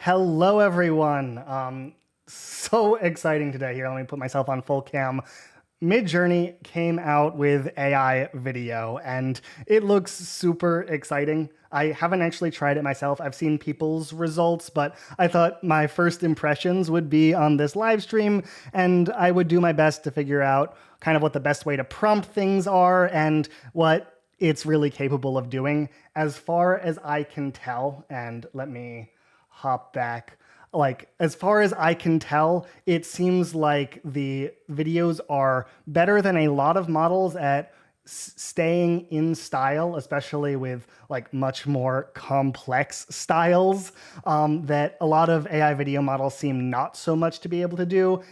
Hello, everyone. So exciting today here. Let me put myself on full cam. Midjourney came out with AI video and it looks super exciting. I haven't actually tried it myself. I've seen people's results, but I thought my first impressions would be on this live stream and I would do my best to figure out kind of what the best way to prompt things are and what it's really capable of doing. As far as I can tell, and let me hop back. Like, as far as I can tell, it seems like the videos are better than a lot of models at staying in style, especially with like much more complex styles that a lot of AI video models seem not so much to be able to do.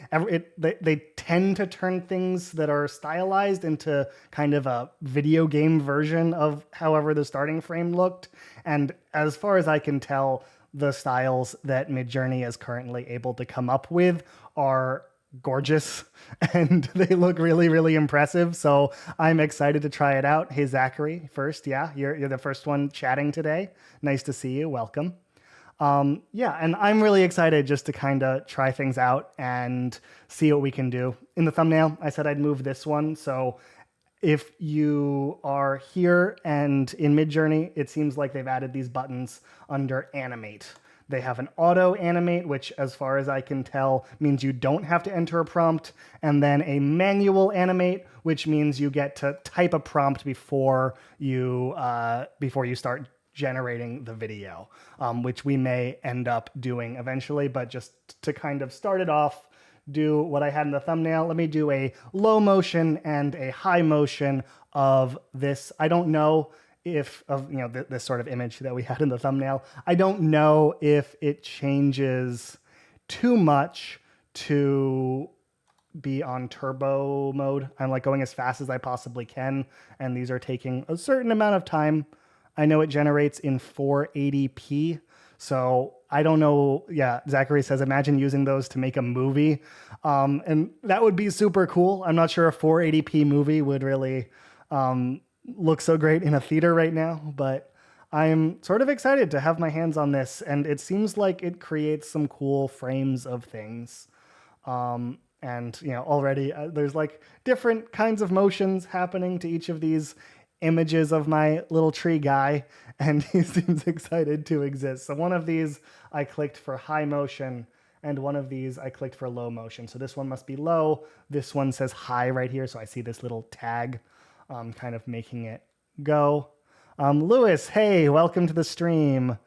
They tend to turn things that are stylized into kind of a video game version of however the starting frame looked. And as far as I can tell, the styles that Midjourney is currently able to come up with are gorgeous and they look really, really impressive. So I'm excited to try it out. Hey, Zachary, first. Yeah, you're the first one chatting today. Nice to see you. Welcome. Yeah, and I'm really excited just to kind of try things out and see what we can do. In the thumbnail, I said I'd move this one. So if you are here and in Midjourney, it seems like they've added these buttons under animate. They have an auto animate, which as far as I can tell means you don't have to enter a prompt, and then a manual animate, which means you get to type a prompt before you start generating the video, which we may end up doing eventually. But just to kind of start it off, do what I had in the thumbnail. Let me do a low motion and a high motion of this. I don't know if this sort of image that we had in the thumbnail. I don't know if it changes too much to be on turbo mode. I'm like going as fast as I possibly can, and these are taking a certain amount of time. I know it generates in 480p. So I don't know. Yeah, Zachary says, imagine using those to make a movie. And that would be super cool. I'm not sure a 480p movie would really look so great in a theater right now, but I'm sort of excited to have my hands on this. And it seems like it creates some cool frames of things. And already there's like different kinds of motions happening to each of these images of my little tree guy, and he seems excited to exist. So one of these I clicked for high motion, and one of these I clicked for low motion. So this one must be low. This one says high right here, so I see this little tag kind of making it go. Lewis, hey, welcome to the stream.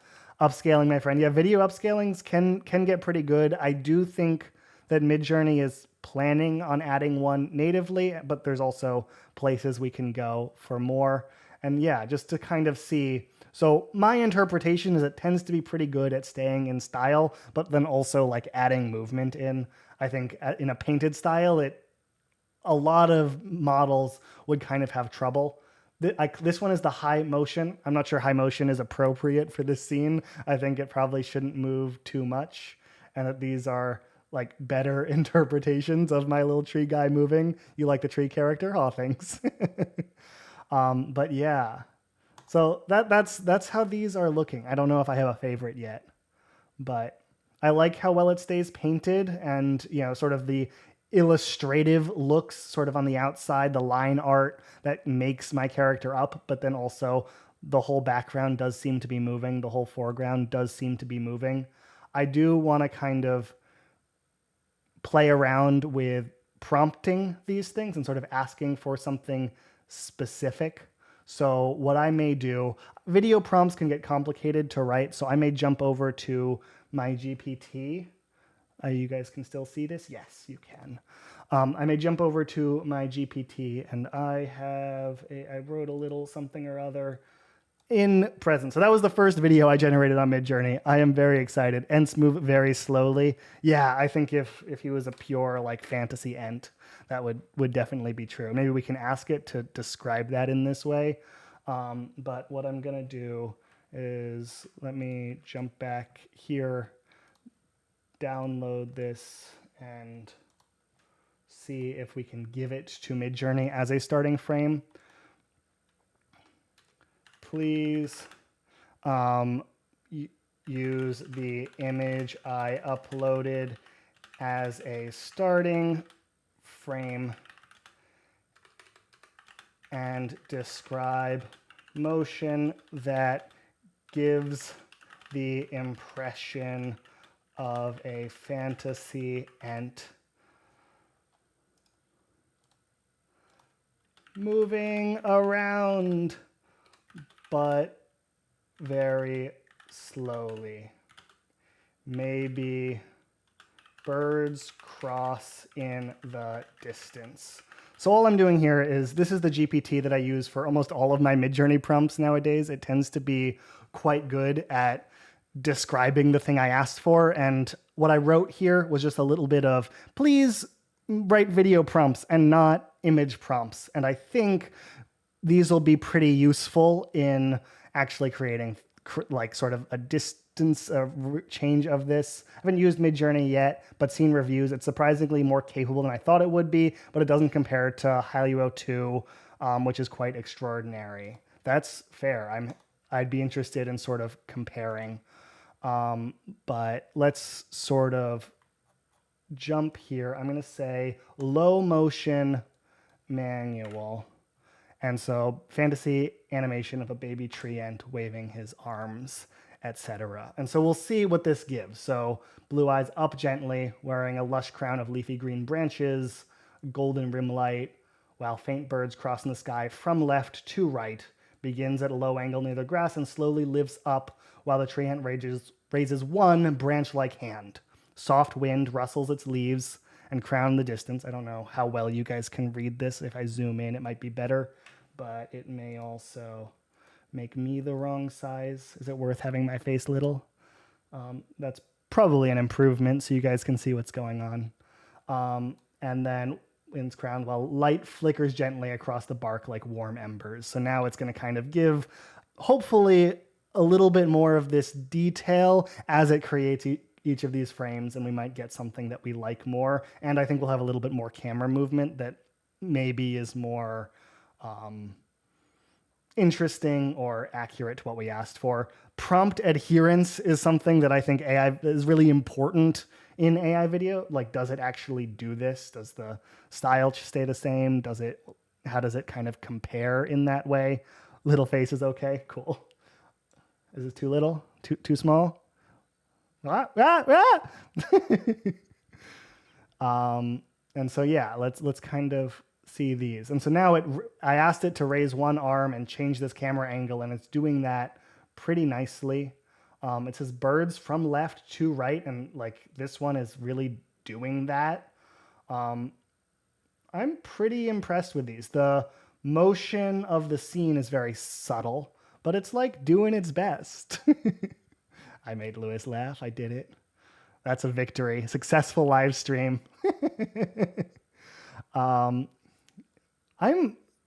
Upscaling, my friend. Yeah, video upscalings can get pretty good. I do think that Midjourney is planning on adding one natively, but there's also places we can go for more. And yeah, just to kind of see. So my interpretation is it tends to be pretty good at staying in style, but then also like adding movement in. I think in a painted style, a lot of models would kind of have trouble. This one is the high motion. I'm not sure high motion is appropriate for this scene. I think it probably shouldn't move too much, and that these are like better interpretations of my little tree guy moving. You like the tree character? Oh, thanks. But yeah, so that's how these are looking. I don't know if I have a favorite yet, but I like how well it stays painted, and sort of the illustrative looks sort of on the outside, the line art that makes my character up, but then also the whole background does seem to be moving. The whole foreground does seem to be moving. I do want to kind of play around with prompting these things and sort of asking for something specific. So what I may do, video prompts can get complicated to write, so I may jump over to my GPT. You guys can still see this? Yes, you can. I may jump over to my GPT, and I wrote a little something or other in present. So that was the first video I generated on Midjourney. I am very excited. Ents move very slowly. Yeah, I think if he was a pure like fantasy ent, that would definitely be true. Maybe we can ask it to describe that in this way. But what I'm gonna do is let me jump back here, download this, and see if we can give it to Midjourney as a starting frame. Please use the image I uploaded as a starting frame and describe motion that gives the impression of a fantasy ant moving around, but very slowly. Maybe birds cross in the distance. So all I'm doing here is, this is the GPT that I use for almost all of my Midjourney prompts nowadays. It tends to be quite good at describing the thing I asked for. And what I wrote here was just a little bit of, please write video prompts and not image prompts. And I think these will be pretty useful in actually creating like sort of a distance change of this. I haven't used Midjourney yet, but seen reviews. It's surprisingly more capable than I thought it would be, but it doesn't compare to Hailuo 2, which is quite extraordinary. That's fair. I'd be interested in sort of comparing. But let's sort of jump here. I'm going to say low motion manual. And so fantasy animation of a baby tree ant waving his arms, etc. And so we'll see what this gives. So blue eyes up gently, wearing a lush crown of leafy green branches, golden rim light, while faint birds cross in the sky from left to right, begins at a low angle near the grass and slowly lifts up while the tree ant raises one branch-like hand. Soft wind rustles its leaves and crown in the distance. I don't know how well you guys can read this. If I zoom in, it might be better, but it may also make me the wrong size. Is it worth having my face little? That's probably an improvement so you guys can see what's going on. And then wind's crown while light flickers gently across the bark like warm embers. So now it's going to kind of give, hopefully, a little bit more of this detail as it creates each of these frames, and we might get something that we like more. And I think we'll have a little bit more camera movement that maybe is more interesting or accurate to what we asked for. Prompt adherence is something that I think AI is really important in AI video. Like, does it actually do this? Does the style stay the same? How does it kind of compare in that way? Little face is okay, cool. Is it too little? Too small? And so yeah, let's kind of see these. And so now I asked it to raise one arm and change this camera angle, and it's doing that pretty nicely. It says birds from left to right, and like this one is really doing that. I'm pretty impressed with these. The motion of the scene is very subtle, but it's like doing its best. I made Lewis laugh. I did it. That's a victory. Successful live stream. I'm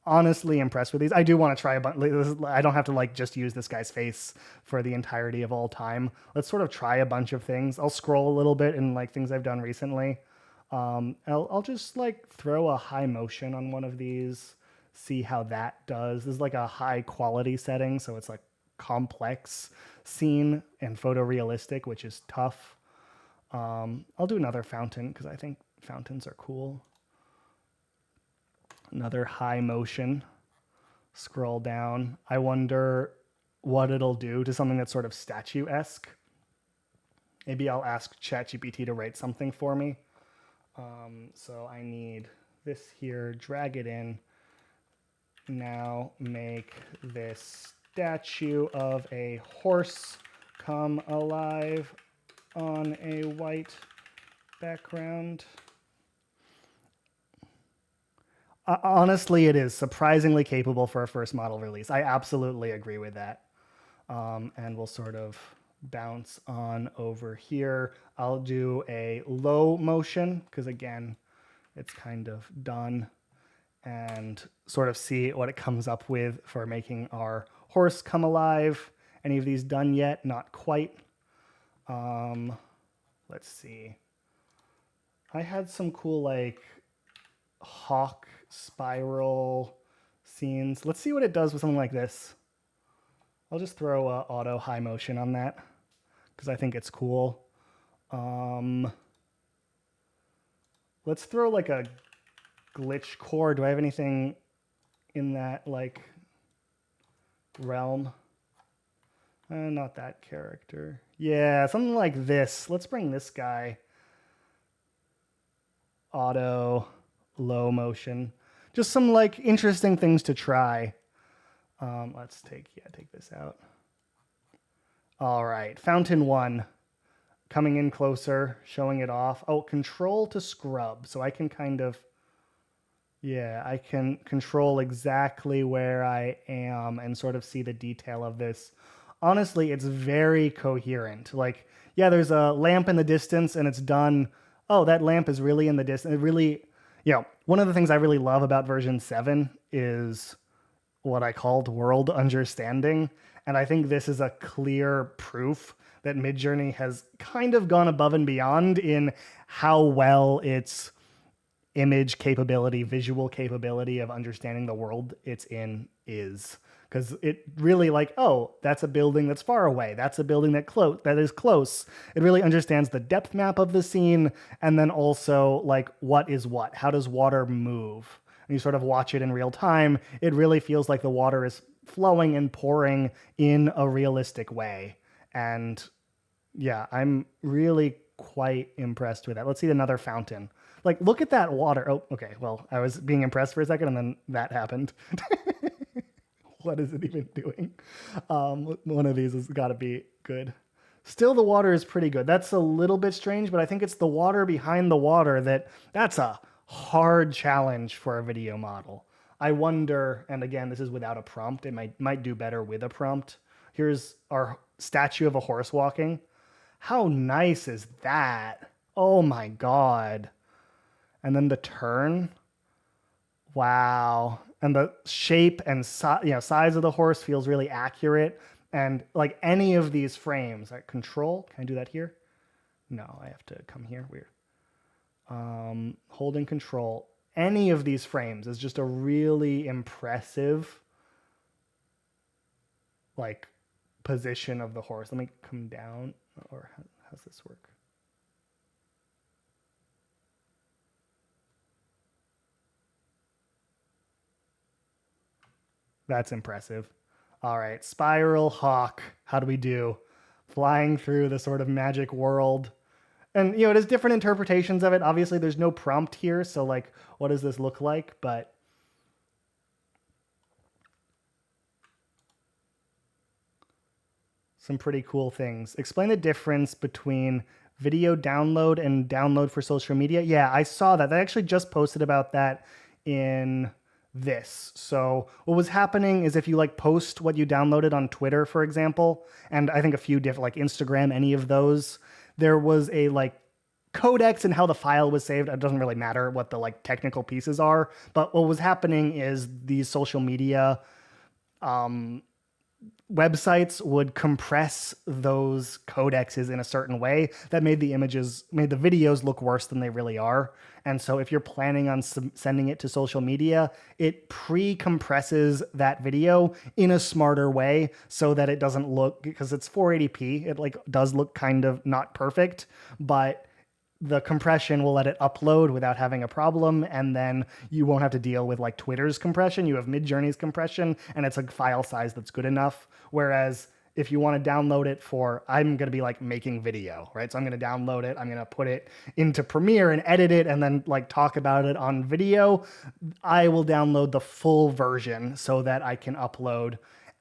honestly impressed with these. I do want to try a bunch. I don't have to like just use this guy's face for the entirety of all time. Let's sort of try a bunch of things. I'll scroll a little bit in like things I've done recently. I'll just like throw a high motion on one of these, see how that does. This is like a high quality setting, so it's like complex scene and photorealistic, which is tough. I'll do another fountain because I think fountains are cool. Another high motion. Scroll down. I wonder what it'll do to something that's sort of statue-esque. Maybe I'll ask ChatGPT to write something for me. So I need this here, drag it in. Now make this statue of a horse come alive on a white background. Honestly, it is surprisingly capable for a first model release. I absolutely agree with that. And we'll sort of bounce on over here. I'll do a low motion because, again, it's kind of done, and sort of see what it comes up with for making our horse come alive. Any of these done yet? Not quite. Let's see. I had some cool like hawk spiral scenes. Let's see what it does with something like this. I'll just throw auto high motion on that because I think it's cool. Let's throw like a glitch core. Do I have anything in that like realm? Not that character. Yeah, something like this. Let's bring this guy. Auto, low motion. Just some like interesting things to try. Let's take this out. All right, fountain 1. Coming in closer, showing it off. Oh, control to scrub. So I can kind of, yeah, I can control exactly where I am and sort of see the detail of this. Honestly, it's very coherent. Like, yeah, there's a lamp in the distance and it's done. Oh, that lamp is really in the distance. It really, one of the things I really love about version 7 is what I called world understanding. And I think this is a clear proof that Midjourney has kind of gone above and beyond in how well its image capability, visual capability of understanding the world it's in is. Because it really like, oh, that's a building that's far away. That's a building that is close. It really understands the depth map of the scene, and then also like what is what. How does water move? And you sort of watch it in real time. It really feels like the water is flowing and pouring in a realistic way. And yeah, I'm really quite impressed with that. Let's see another fountain. Like, look at that water. Oh, okay. Well, I was being impressed for a second, and then that happened. What is it even doing? One of these has got to be good. Still, the water is pretty good. That's a little bit strange, but I think it's the water behind the water that's a hard challenge for a video model. I wonder, and again, this is without a prompt. It might do better with a prompt. Here's our statue of a horse walking. How nice is that? Oh my God. And then the turn. Wow. And the shape and size of the horse feels really accurate. And like any of these frames, like control, can I do that here? No, I have to come here. Weird. Holding control. Any of these frames is just a really impressive like position of the horse. Let me come down, or how's this work? That's impressive. All right, Spiral Hawk. How do we do? Flying through the sort of magic world. And, it has different interpretations of it. Obviously, there's no prompt here, so, like, what does this look like? But some pretty cool things. Explain the difference between video download and download for social media. Yeah, I saw that. They actually just posted about that in this. So what was happening is if you like post what you downloaded on Twitter, for example, and I think a few different, like Instagram, any of those, there was a like codex and how the file was saved. It doesn't really matter what the like technical pieces are, but what was happening is these social media websites would compress those codexes in a certain way that made the videos look worse than they really are. And so if you're planning on sending it to social media, it pre-compresses that video in a smarter way so that it doesn't look, because it's 480p, it like does look kind of not perfect, but the compression will let it upload without having a problem, and then you won't have to deal with like Twitter's compression. You have Midjourney's compression, and it's a file size that's good enough. Whereas if you want to download it I'm going to be like making video, right? So I'm going to download it, I'm going to put it into Premiere and edit it, and then like talk about it on video. I will download the full version so that I can upload,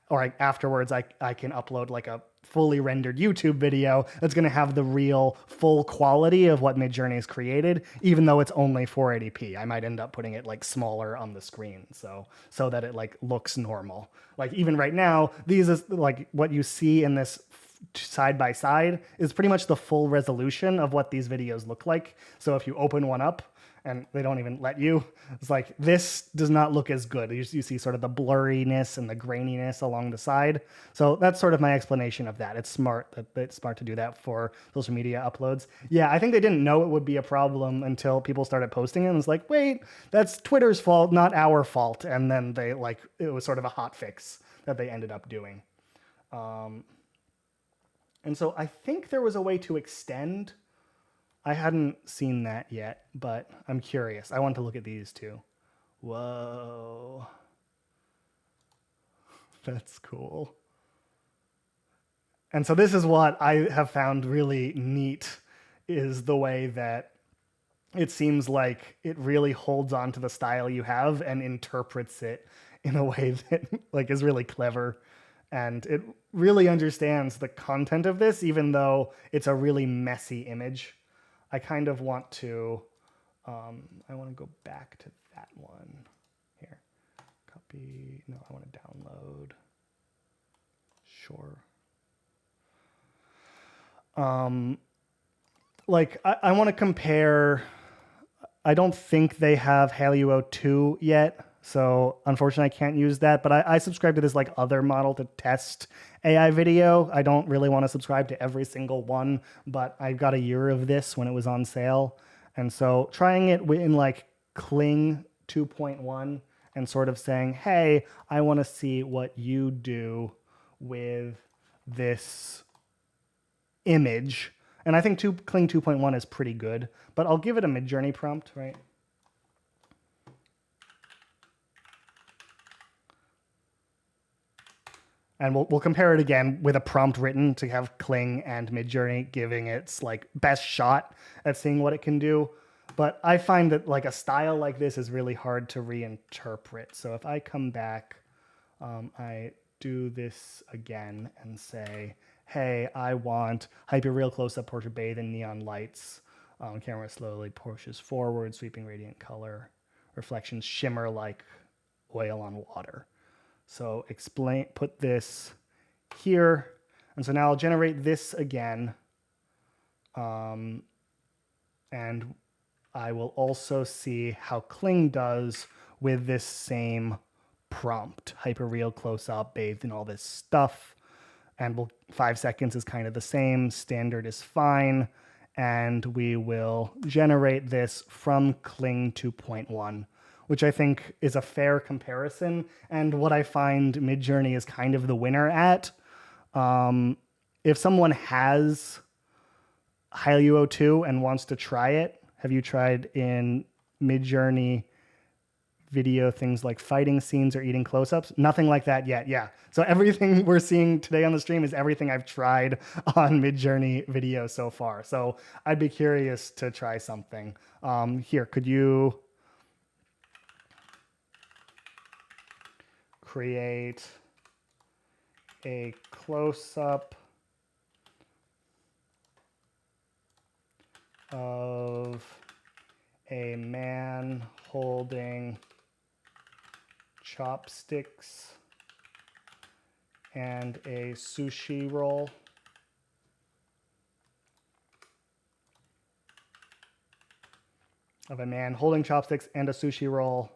or afterwards I can upload like a fully rendered YouTube video that's going to have the real full quality of what Midjourney's created, even though it's only 480p. I might end up putting it like smaller on the screen so that it like looks normal. Like even right now, these is like what you see in this side by side is pretty much the full resolution of what these videos look like. So if you open one up, and they don't even let you, it's like, this does not look as good. You see sort of the blurriness and the graininess along the side. So that's sort of my explanation of that. It's smart to do that for social media uploads. Yeah, I think they didn't know it would be a problem until people started posting it. And it's like, wait, that's Twitter's fault, not our fault. And then it was sort of a hot fix that they ended up doing. And so I think there was a way to extend. I hadn't seen that yet, but I'm curious. I want to look at these too. Whoa. That's cool. And so this is what I have found really neat, is the way that it seems like it really holds on to the style you have and interprets it in a way that like is really clever. And it really understands the content of this, even though it's a really messy image. I kind of want to, I want to go back to that one. Here, copy, no, I want to download. Sure. Like, I want to compare, I don't think they have Halio 2 yet, so unfortunately I can't use that, but I subscribe to this like other model to test AI video. I don't really want to subscribe to every single one, but I got a year of this when it was on sale. And so trying it in like Kling 2.1 and sort of saying, hey, I want to see what you do with this image. And I think Kling 2.1 is pretty good, but I'll give it a Midjourney prompt, right? And we'll compare it again with a prompt written to have Kling and Midjourney giving its like best shot at seeing what it can do. But I find that like a style like this is really hard to reinterpret. So if I come back, I do this again and say, hey, I want hyper-real close-up portrait bathed in neon lights. Camera slowly pushes forward, sweeping radiant color. Reflections shimmer like oil on water. So put this here. And so now I'll generate this again. And I will also see how Kling does with this same prompt. Hyper-real close-up bathed in all this stuff. And 5 seconds is kind of the same. Standard is fine. And we will generate this from Kling 2.1, which I think is a fair comparison. And what I find Midjourney is kind of the winner at. If someone has Halio 2 and wants to try it, have you tried in Midjourney video things like fighting scenes or eating close-ups? Nothing like that yet. Yeah. So everything we're seeing today on the stream is everything I've tried on Midjourney video so far. So I'd be curious to try something. Here, could you create a close-up of a man holding chopsticks and a sushi roll. Of a man holding chopsticks and a sushi roll,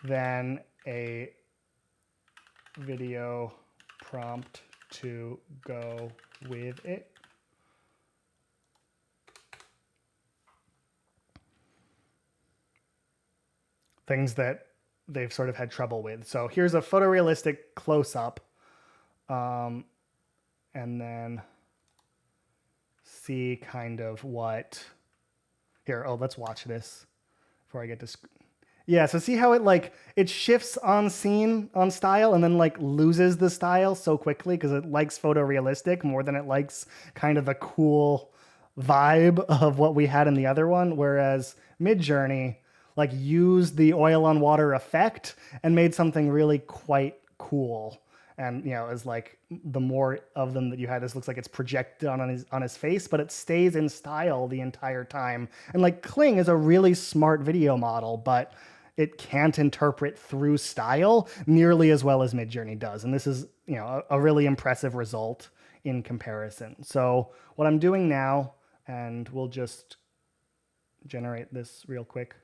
then a video prompt to go with it. Things that they've sort of had trouble with. So here's a photorealistic close-up, and then see kind of what, here, oh, let's watch this before I get to, yeah, so see how it like, it shifts on scene, on style, and then like loses the style so quickly because it likes photorealistic more than it likes kind of the cool vibe of what we had in the other one, whereas Midjourney like used the oil on water effect and made something really quite cool. And, you know, as like the more of them that you had, this looks like it's projected on his face, but it stays in style the entire time. And like Kling is a really smart video model, but it can't interpret through style nearly as well as Midjourney does. And this is, you know, a really impressive result in comparison. So what I'm doing now, and we'll just generate this real quick.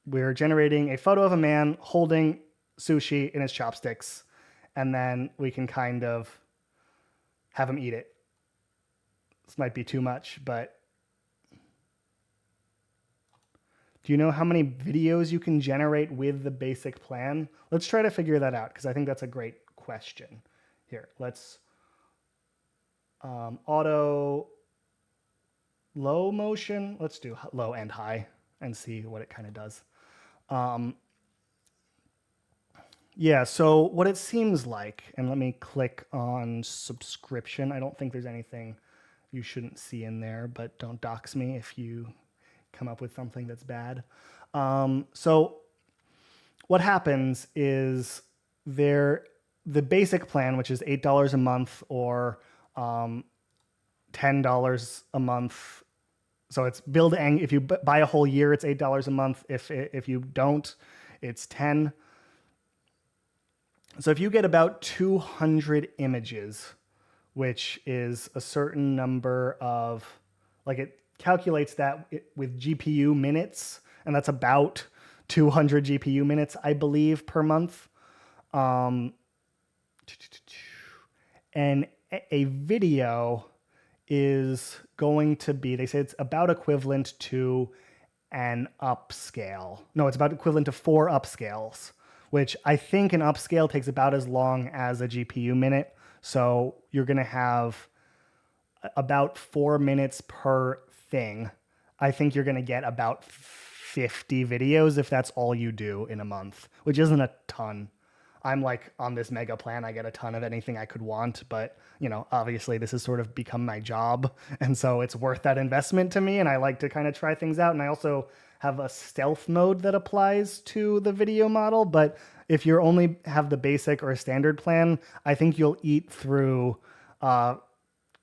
We're generating a photo of a man holding sushi in his chopsticks, and then we can kind of have him eat it. This might be too much, but do you know how many videos you can generate with the basic plan? Let's try to figure that out, because I think that's a great question. Here, let's auto low motion. Let's do low and high and see what it kind of does. Yeah, so what it seems like, and let me click on subscription. I don't think there's anything you shouldn't see in there, but don't dox me if you come up with something that's bad. So what happens is the basic plan, which is $8 a month or $10 a month. So it's if you buy a whole year, it's $8 a month. If you don't, it's 10. So if you get about 200 images, which is a certain number of, like it calculates that with GPU minutes, and that's about 200 GPU minutes, I believe, per month. And a video is going to be, they say it's about equivalent to an upscale. No, it's about equivalent to 4 upscales, which I think an upscale takes about as long as a GPU minute. So you're going to have about 4 minutes per thing. I think you're going to get about 50 videos if that's all you do in a month, which isn't a ton. I'm like on this mega plan, I get a ton of anything I could want, but you know, obviously this has sort of become my job. And so it's worth that investment to me. And I like to kind of try things out. And I also have a stealth mode that applies to the video model. But if you only have the basic or a standard plan, I think you'll eat through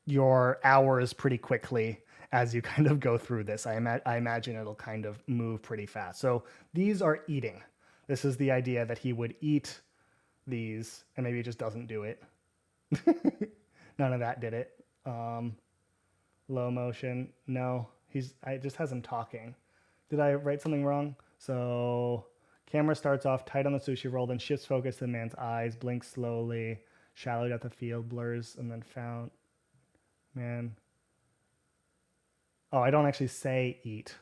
your hours pretty quickly as you kind of go through this. I imagine it'll kind of move pretty fast. So these are eating. This is the idea that he would eat these, and maybe it just doesn't do it. None of that did it. Low motion, no. I just has him talking. Did I write something wrong? So camera starts off tight on the sushi roll, then shifts focus to the man's eyes, blinks slowly, shallow depth of field, blurs, and then found. Man. Oh, I don't actually say eat.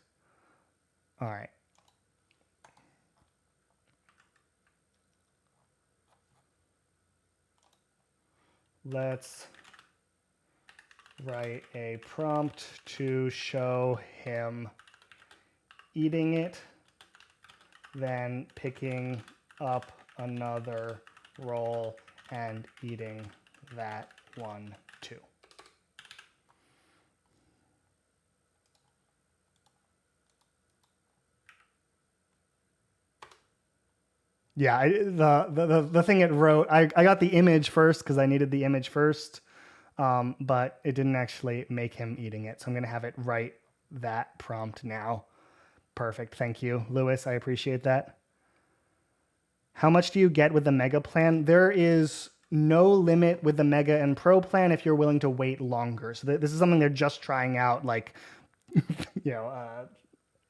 All right. Let's write a prompt to show him eating it, then picking up another roll and eating that one too. Yeah, the thing it wrote, I got the image first because I needed the image first, but it didn't actually make him eating it. So I'm going to have it write that prompt now. Perfect. Thank you, Lewis. I appreciate that. How much do you get with the Mega plan? There is no limit with the Mega and Pro plan if you're willing to wait longer. So this is something they're just trying out, like,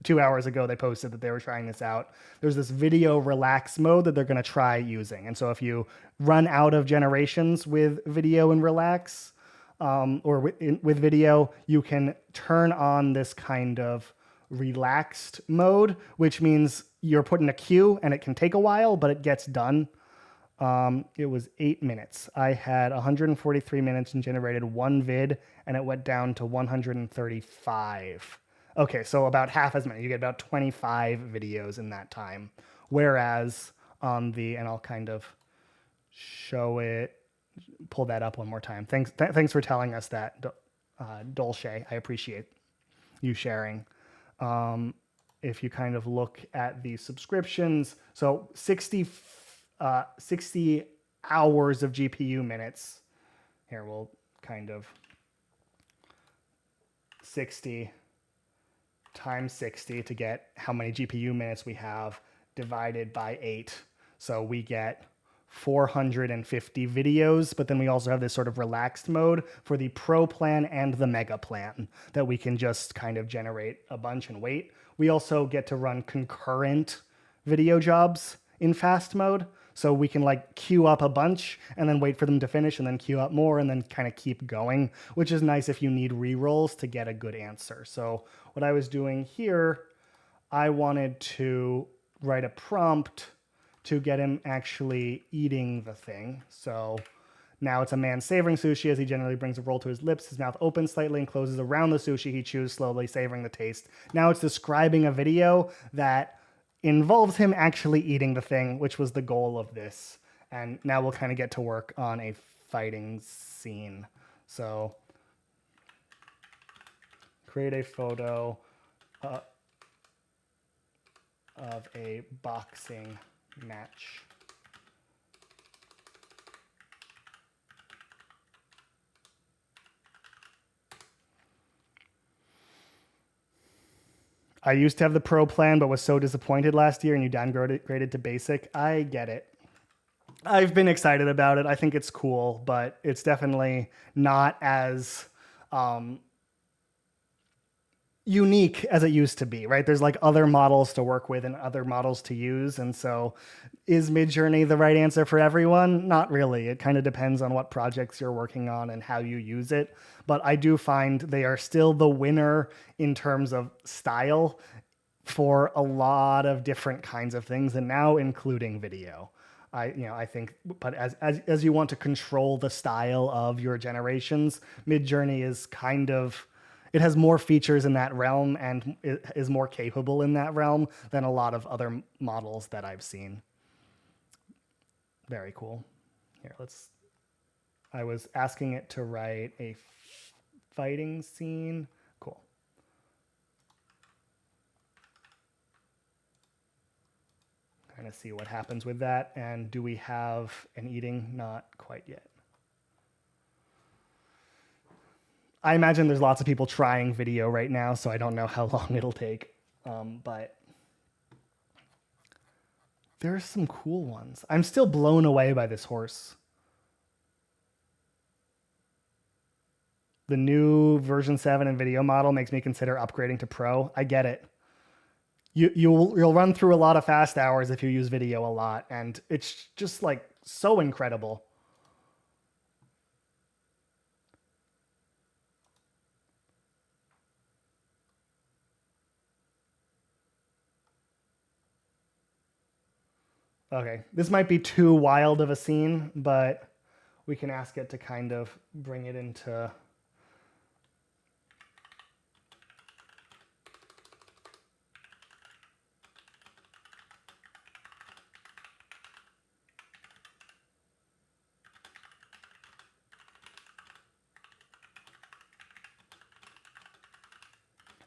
2 hours ago, they posted that they were trying this out. There's this video relax mode that they're going to try using. And so if you run out of generations with video and relax, or with video, you can turn on this kind of relaxed mode, which means you're put in a queue and it can take a while, but it gets done. It was 8 minutes. I had 143 minutes and generated 1 vid, and it went down to 135. Okay, so about half as many. You get about 25 videos in that time. Whereas on and I'll kind of show it, pull that up one more time. Thanks for telling us that, Dolce. I appreciate you sharing. If you kind of look at the subscriptions, so 60 hours of GPU minutes. Here, we'll kind of 60 times 60 to get how many GPU minutes we have divided by 8. So we get 450 videos, but then we also have this sort of relaxed mode for the Pro plan and the Mega plan that we can just kind of generate a bunch and wait. We also get to run concurrent video jobs in fast mode. So we can like queue up a bunch and then wait for them to finish and then queue up more and then kind of keep going, which is nice if you need rerolls to get a good answer. So what I was doing here, I wanted to write a prompt to get him actually eating the thing. So Now it's a man savoring sushi as he generally brings a roll to his lips, his mouth opens slightly and closes around the sushi he chews, slowly savoring the taste. Now it's describing a video that involves him actually eating the thing, which was the goal of this. And now we'll kind of get to work on a fighting scene. So create a photo of a boxing match. I used to have the pro plan, but was so disappointed last year and you downgraded to basic. I get it. I've been excited about it. I think it's cool, but it's definitely not as unique as it used to be, right? There's like other models to work with and other models to use. And so is Midjourney the right answer for everyone? Not really. It kind of depends on what projects you're working on and how you use it. But I do find they are still the winner in terms of style for a lot of different kinds of things, and now including video. I think, but as you want to control the style of your generations, Midjourney is kind of, it has more features in that realm and it is more capable in that realm than a lot of other models that I've seen. Very cool. Here, I was asking it to write a fighting scene. Cool. Kind of see what happens with that. And do we have an eating? Not quite yet. I imagine there's lots of people trying video right now, so I don't know how long it'll take. But there's some cool ones. I'm still blown away by this horse. The new version 7 and video model makes me consider upgrading to Pro. I get it. You'll run through a lot of fast hours if you use video a lot, and it's just like so incredible. Okay, this might be too wild of a scene, but we can ask it to kind of bring it into...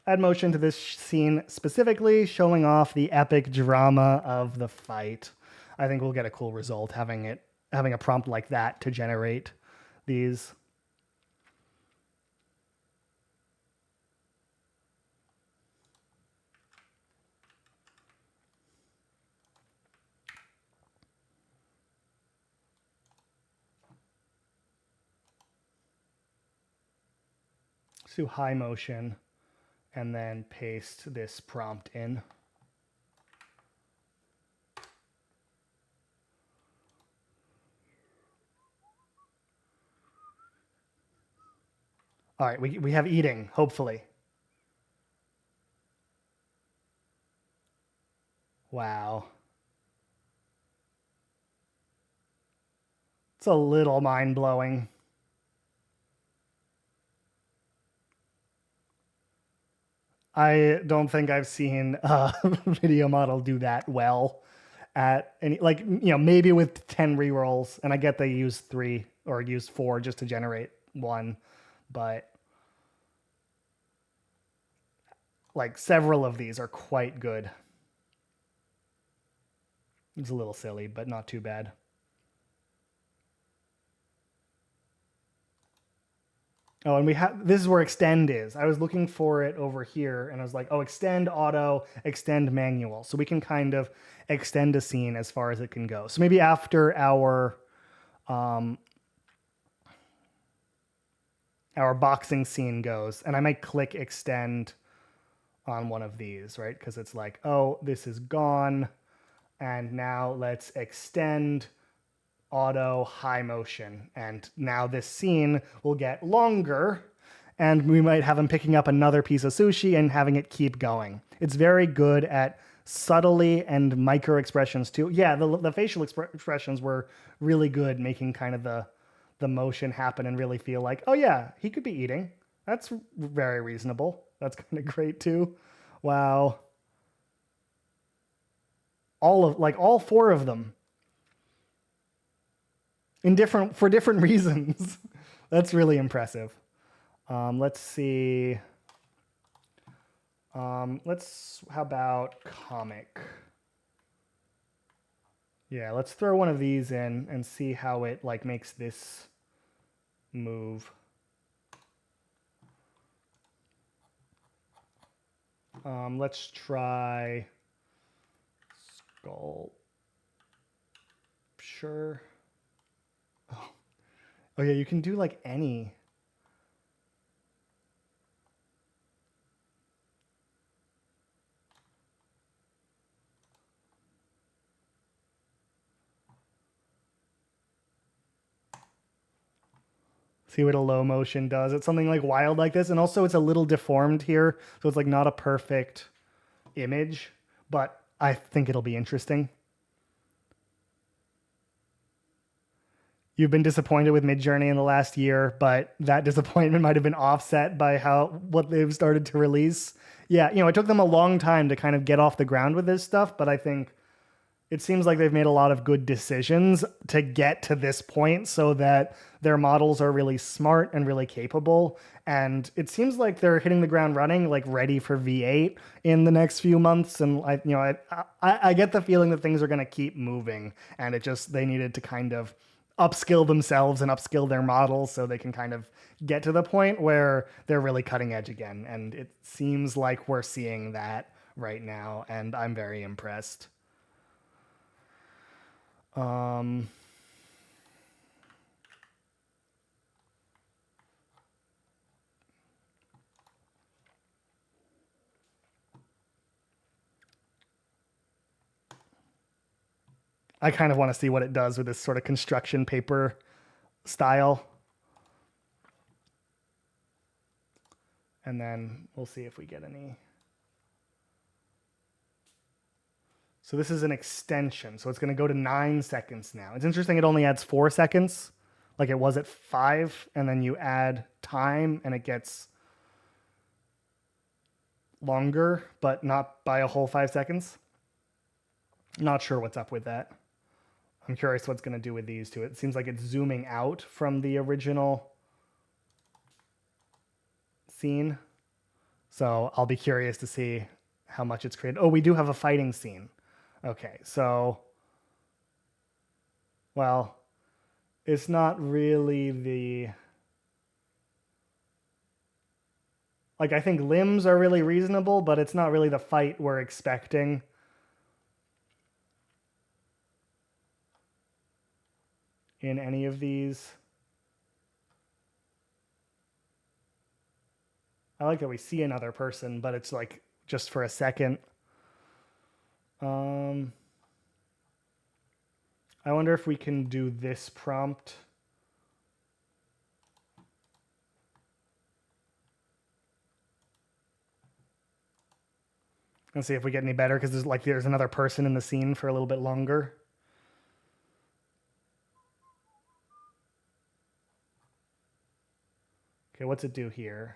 Add motion to this scene specifically, showing off the epic drama of the fight. I think we'll get a cool result having a prompt like that to generate these. Let's do high motion and then paste this prompt in. All right, we have eating, hopefully. Wow. It's a little mind-blowing. I don't think I've seen a video model do that well at any, like, maybe with 10 rerolls, and I get they use 3 or use 4 just to generate 1. But like several of these are quite good. It's a little silly, but not too bad. Oh, and this is where extend is. I was looking for it over here and I was like, oh, extend auto, extend manual. So we can kind of extend a scene as far as it can go. So maybe after our boxing scene goes, and I might click extend on one of these, right? Because it's like, oh, this is gone. And now let's extend auto high motion. And now this scene will get longer and we might have him picking up another piece of sushi and having it keep going. It's very good at subtly and micro expressions too. Yeah, the facial expressions were really good, making kind of the the motion happen and really feel like, oh yeah, he could be eating. That's very reasonable. That's kind of great too. Wow. All four of them for different reasons. That's really impressive. Let's see. How about comic? Yeah, let's throw one of these in and see how it like makes this move. Let's try sculpture. Oh yeah, you can do like any. See what a low motion does. It's something like wild like this. And also it's a little deformed here. So it's like not a perfect image, but I think it'll be interesting. You've been disappointed with Midjourney in the last year, but that disappointment might have been offset by what they've started to release. Yeah, it took them a long time to kind of get off the ground with this stuff, but I think it seems like they've made a lot of good decisions to get to this point so that their models are really smart and really capable. And it seems like they're hitting the ground running, like ready for V8 in the next few months. And I get the feeling that things are going to keep moving, and they needed to kind of upskill themselves and upskill their models so they can kind of get to the point where they're really cutting edge again. And it seems like we're seeing that right now, and I'm very impressed. I kind of want to see what it does with this sort of construction paper style. And then we'll see if we get any. So this is an extension. So it's going to go to 9 seconds now. It's interesting. It only adds 4 seconds like it was at 5. And then you add time and it gets longer, but not by a whole 5 seconds. Not sure what's up with that. I'm curious what's going to do with these two. It seems like it's zooming out from the original scene. So I'll be curious to see how much it's created. Oh, we do have a fighting scene. Okay, so, well, it's not really I think limbs are really reasonable, but it's not really the fight we're expecting. In any of these. I like that we see another person, but it's like just for a second. I wonder if we can do this prompt. Let's see if we get any better, because there's another person in the scene for a little bit longer. Okay, what's it do here?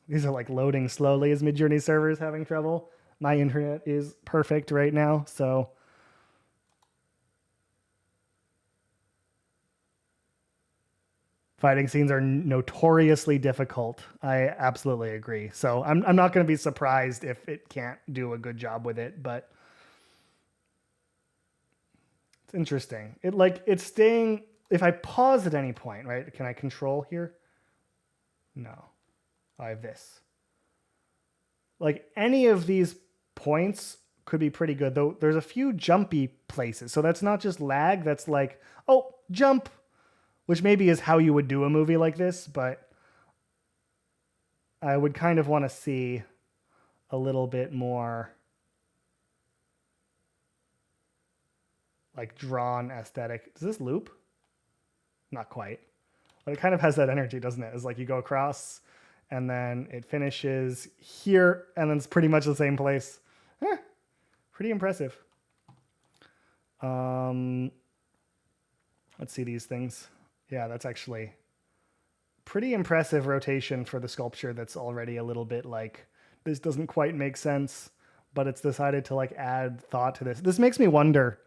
These are like loading slowly. Is Midjourney servers having trouble? My internet is perfect right now, so. Fighting scenes are notoriously difficult. I absolutely agree. So I'm not going to be surprised if it can't do a good job with it, but it's interesting. It's staying. If I pause at any point, right? Can I control here? No. I have this. Like any of these points could be pretty good, though there's a few jumpy places. So that's not just lag, that's like, oh, jump, which maybe is how you would do a movie like this, but I would kind of want to see a little bit more like drawn aesthetic. Does this loop? Not quite. But it kind of has that energy, doesn't it? It's like you go across and then it finishes here and then it's pretty much the same place. Pretty impressive. Let's see these things. Yeah, that's actually pretty impressive rotation for the sculpture that's already a little bit like, this doesn't quite make sense, but it's decided to like add thought to this. This makes me wonder,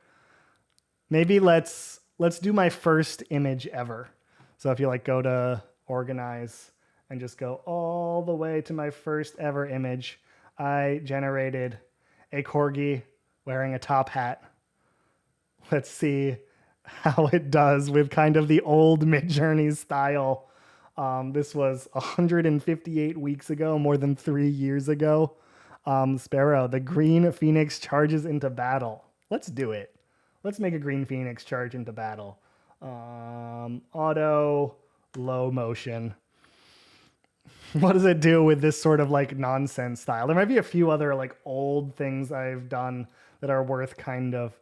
maybe let's do my first image ever. So if you like go to organize and just go all the way to my first ever image, I generated a corgi wearing a top hat. Let's see how it does with kind of the old Midjourney style. This was 158 weeks ago, more than 3 years ago. Sparrow, the green phoenix charges into battle. Let's do it. Let's make a green phoenix charge into battle. Auto, low motion. What does it do with this sort of like nonsense style? There might be a few other like old things I've done that are worth kind of,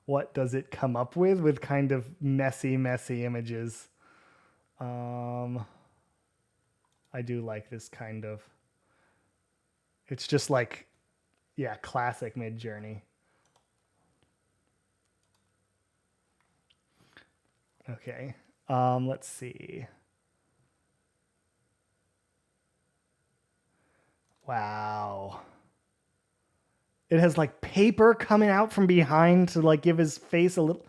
what does it come up with kind of messy images. I do like this kind of, it's just like, yeah, classic Midjourney. Okay, let's see. Wow. It has like paper coming out from behind to like give his face a little.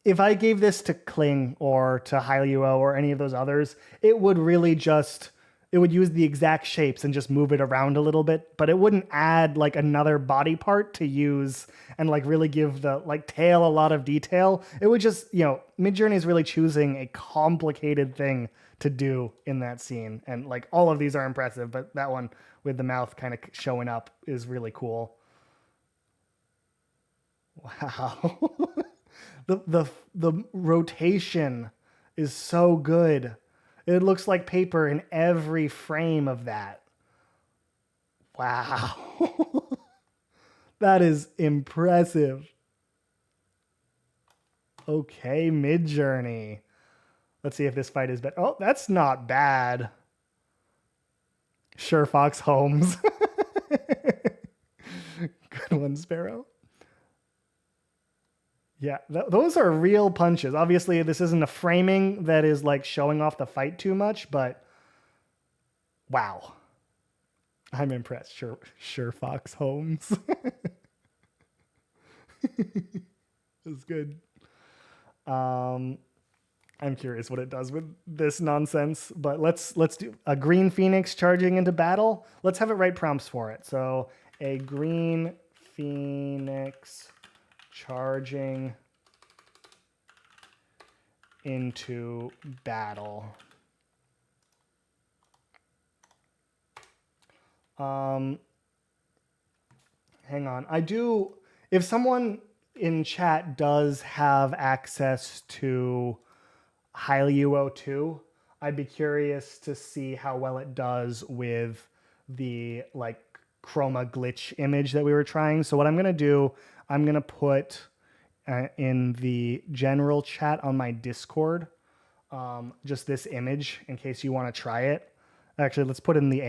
If I gave this to Kling or to Hailuo or any of those others, it would really just, it would use the exact shapes and just move it around a little bit, but it wouldn't add like another body part to use and like really give the like tail a lot of detail. It would just, you know, Midjourney is really choosing a complicated thing to do in that scene. And like all of these are impressive, but that one with the mouth kind of showing up is really cool. Wow. The rotation is so good. It looks like paper in every frame of that. Wow. That is impressive. Okay, Midjourney. Let's see if this fight is better. Oh, that's not bad. Sure, Fox Holmes. Good one, Sparrow. Yeah, those are real punches. Obviously, this isn't a framing that is like showing off the fight too much, but wow. I'm impressed. Sure, Fox Holmes. That's good. I'm curious what it does with this nonsense, but let's do a green phoenix charging into battle. Let's have it write prompts for it. So a green phoenix charging into battle. Hang on. If someone in chat does have access to Hailuo 2, I'd be curious to see how well it does with the like chroma glitch image that we were trying. So what I'm going to do, I'm going to put in the general chat on my Discord, just this image in case you want to try it. Actually, let's put in the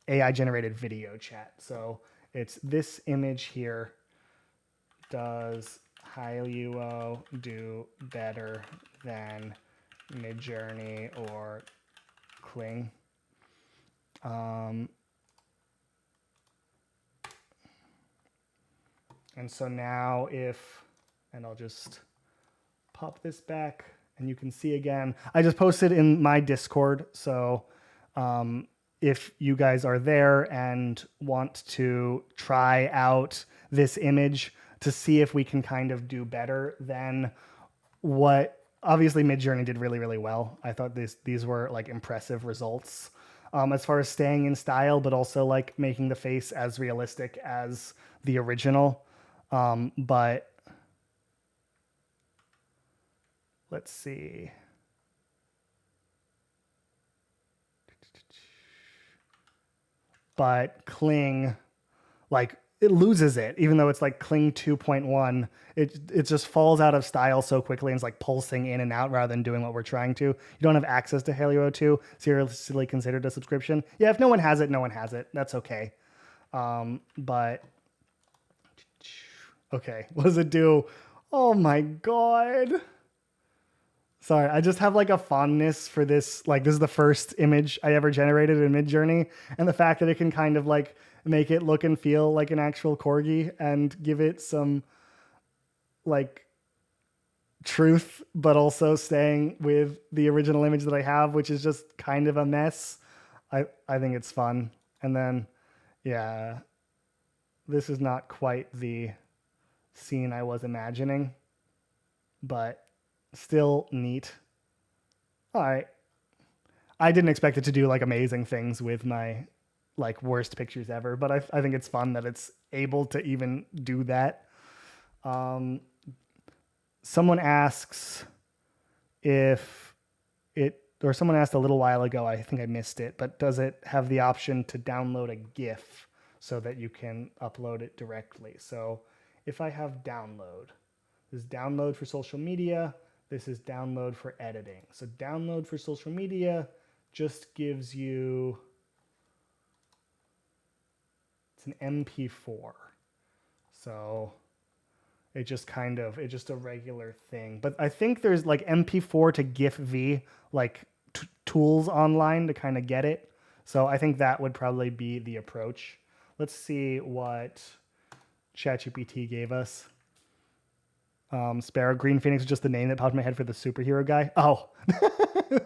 AI generated video chat. So it's this image here. Does Hailuo do better than Midjourney or Kling? And so now and I'll just pop this back and you can see again, I just posted in my Discord. So if you guys are there and want to try out this image to see if we can kind of do better than what, obviously Midjourney did really, really well. I thought these were like impressive results as far as staying in style, but also like making the face as realistic as the original. But let's see. But Kling, like, it loses it, even though it's like Kling 2.1. It just falls out of style so quickly and it's like pulsing in and out rather than doing what we're trying to. You don't have access to Hailuo 2, seriously considered a subscription. Yeah, if no one has it, no one has it. That's okay. But okay, what does it do? Oh my god. Sorry, I just have like a fondness for this. Like, this is the first image I ever generated in Midjourney, and the fact that it can kind of like make it look and feel like an actual corgi and give it some like truth, but also staying with the original image that I have, which is just kind of a mess. I think it's fun. And then, yeah, this is not quite the scene I was imagining, but still neat. All right. I didn't expect it to do like amazing things with my like worst pictures ever, but I think it's fun that it's able to even do that. Um, Someone asks if it, or someone asked a little while ago, I think I missed it, but does it have the option to download a GIF so that you can upload it directly? So if I have download, this is download for social media, this is download for editing. So download for social media just gives you, it's an MP4. So it's just a regular thing. But I think there's like MP4 to GIF-V, like tools online to kind of get it. So I think that would probably be the approach. Let's see what ChatGPT gave us. Sparrow Green Phoenix is just the name that popped in my head for the superhero guy. Oh,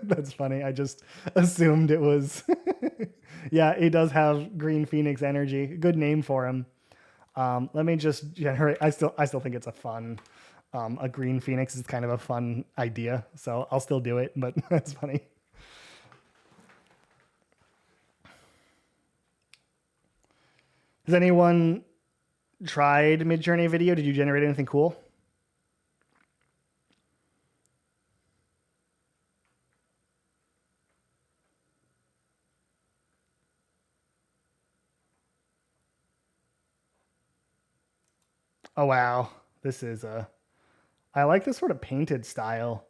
that's funny. I just assumed it was. Yeah, he does have Green Phoenix energy. Good name for him. Let me just generate. I still think it's a fun. A Green Phoenix is kind of a fun idea, so I'll still do it. But that's funny. Has anyone tried Midjourney video? Did you generate anything cool? Oh wow, this is a. I like this sort of painted style,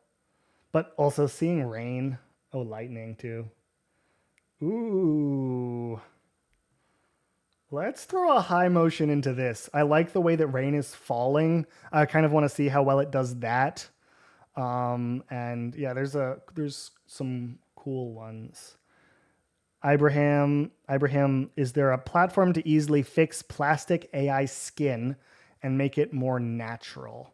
but also seeing rain. Oh, lightning too. Ooh. Let's throw a high motion into this. I like the way that rain is falling. I kind of want to see how well it does that. And yeah, there's some cool ones. Ibrahim, is there a platform to easily fix plastic AI skin and make it more natural?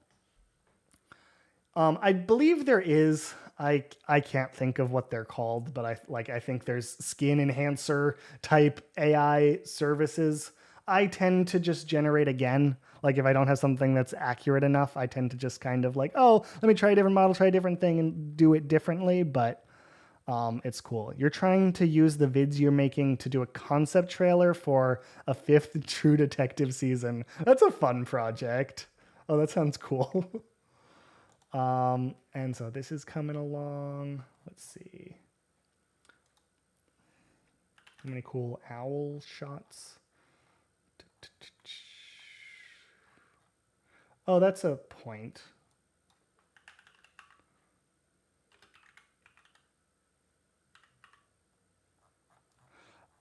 I believe there is. I can't think of what they're called, but I think there's skin enhancer type AI services. I tend to just generate again. Like if I don't have something that's accurate enough, I tend to just kind of like, oh, let me try a different model, try a different thing and do it differently. But it's cool. You're trying to use the vids you're making to do a concept trailer for a 5th True Detective season. That's a fun project. Oh, that sounds cool. And so this is coming along. Let's see. How many cool owl shots? Oh, that's a point.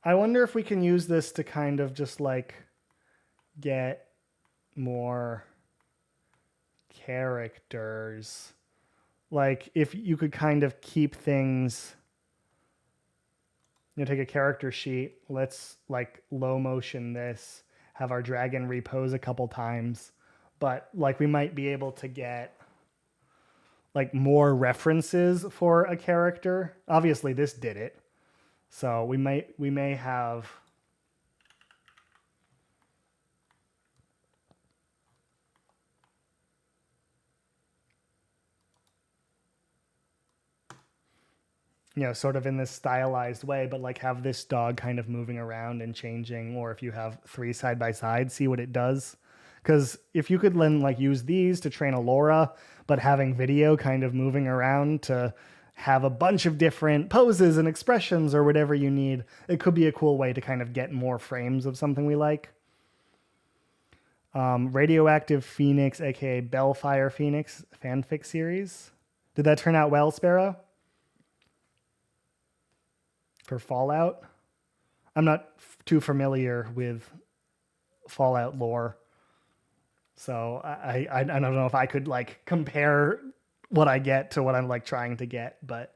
I wonder if we can use this to kind of just like get more characters. Like if you could kind of keep things, take a character sheet, let's like low motion this, have our dragon repose a couple times, but like we might be able to get like more references for a character. Obviously this did it. So we may have sort of in this stylized way, but like have this dog kind of moving around and changing, or if you have 3 side by side, see what it does. Because if you could then like use these to train a Laura, but having video kind of moving around to have a bunch of different poses and expressions or whatever you need, it could be a cool way to kind of get more frames of something we like. Radioactive Phoenix, aka Bellfire Phoenix fanfic series. Did that turn out well, Sparrow? For Fallout? I'm not too familiar with Fallout lore, so I don't know if I could like compare what I get to what I'm like trying to get, but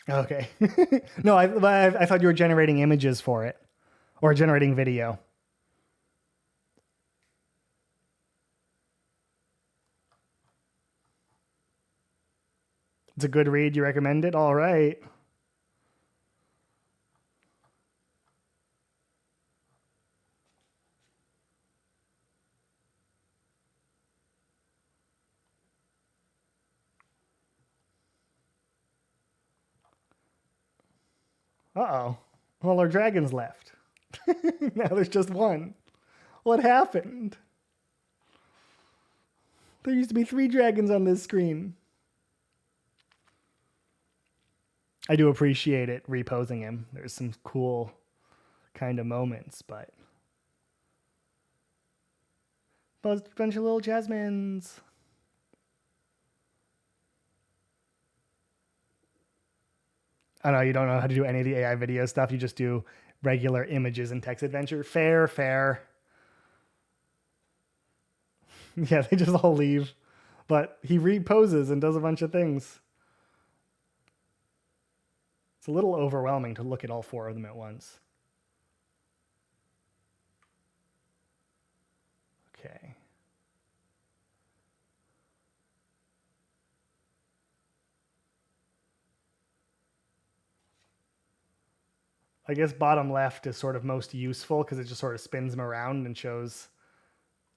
okay. No, I thought you were generating images for it or generating video. It's a good read. You recommend it? All right. Uh-oh. All our dragons left. Now there's just one. What happened? There used to be 3 dragons on this screen. I do appreciate it reposing him. There's some cool kind of moments, but bunch of little jasmines. I know you don't know how to do any of the AI video stuff. You just do regular images and text adventure. Fair, fair. Yeah, they just all leave. But he reposes and does a bunch of things. It's a little overwhelming to look at all 4 of them at once. Okay. I guess bottom left is sort of most useful because it just sort of spins him around and shows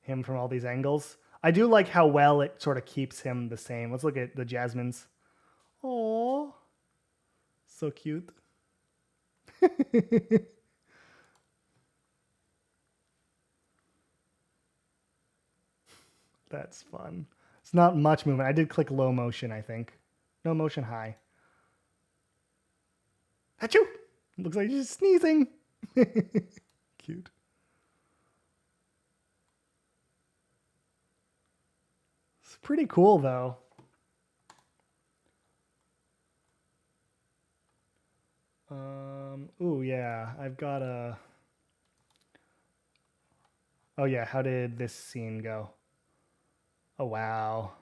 him from all these angles. I do like how well it sort of keeps him the same. Let's look at the jasmines. Oh, so cute. That's fun. It's not much movement. I did click low motion, I think. No motion high. Achoo! Looks like he's sneezing. Cute. It's pretty cool, though. Ooh, yeah. I've got a... Oh, yeah. How did this scene go? Oh, wow.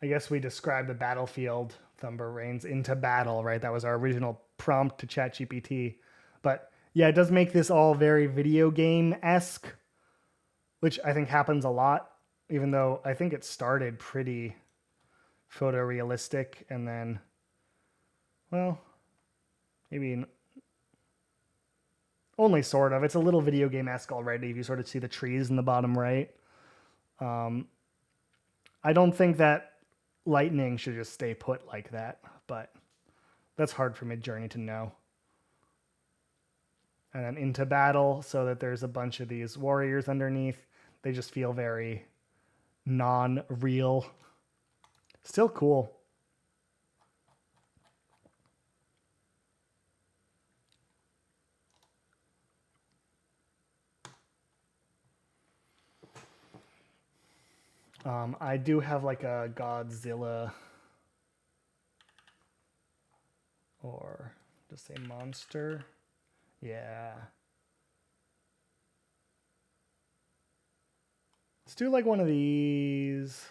I guess we described the battlefield, Thumber Reigns, into battle, right? That was our original prompt to ChatGPT. But yeah, it does make this all very video game-esque, which I think happens a lot, even though I think it started pretty photorealistic and then, well, maybe only sort of. It's a little video game-esque already if you sort of see the trees in the bottom right. I don't think that lightning should just stay put like that, but that's hard for Midjourney to know. And then into battle, so that there's a bunch of these warriors underneath. They just feel very non-real. Still cool. I do have like a Godzilla or just say monster. Yeah. Let's do like one of these.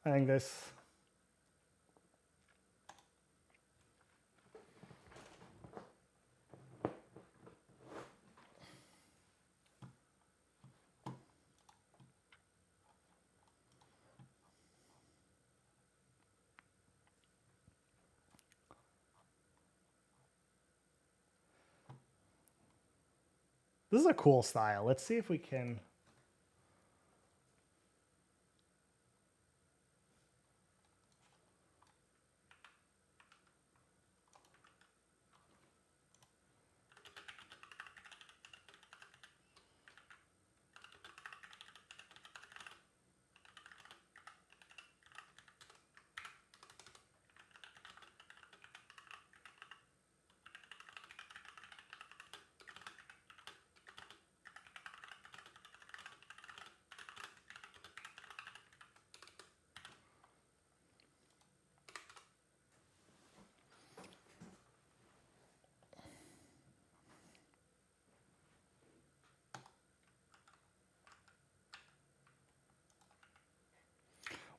I think this. This is a cool style. Let's see if we can.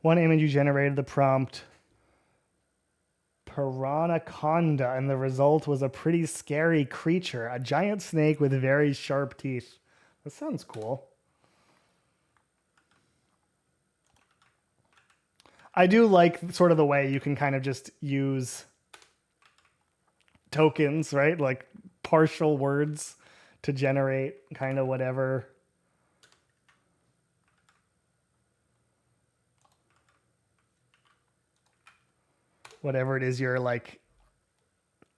One image you generated the prompt Piranaconda, and the result was a pretty scary creature, a giant snake with very sharp teeth. That sounds cool. I do like sort of the way you can kind of just use tokens, right? Like partial words to generate kind of whatever. Whatever it is you're like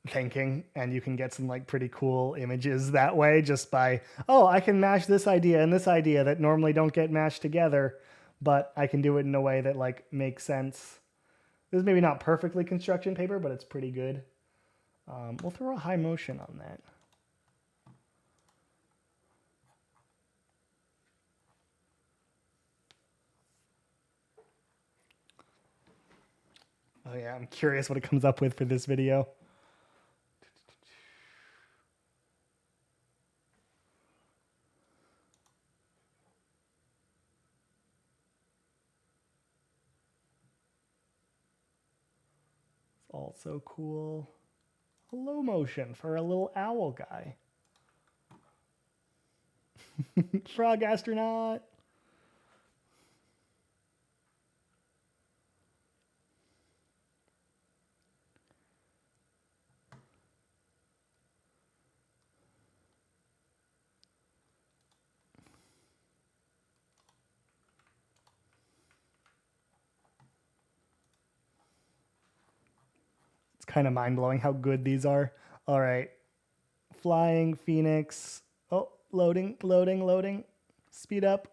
thinking, and you can get some like pretty cool images that way just by, oh, I can mash this idea and this idea that normally don't get mashed together, but I can do it in a way that like makes sense. This is maybe not perfectly construction paper, but it's pretty good. We'll throw a high motion on that. Oh yeah, I'm curious what it comes up with for this video. It's also cool. A low motion for a little owl guy. Frog astronaut. Kind of mind-blowing how good these are. All right. Flying Phoenix. Oh, loading, loading, loading. Speed up.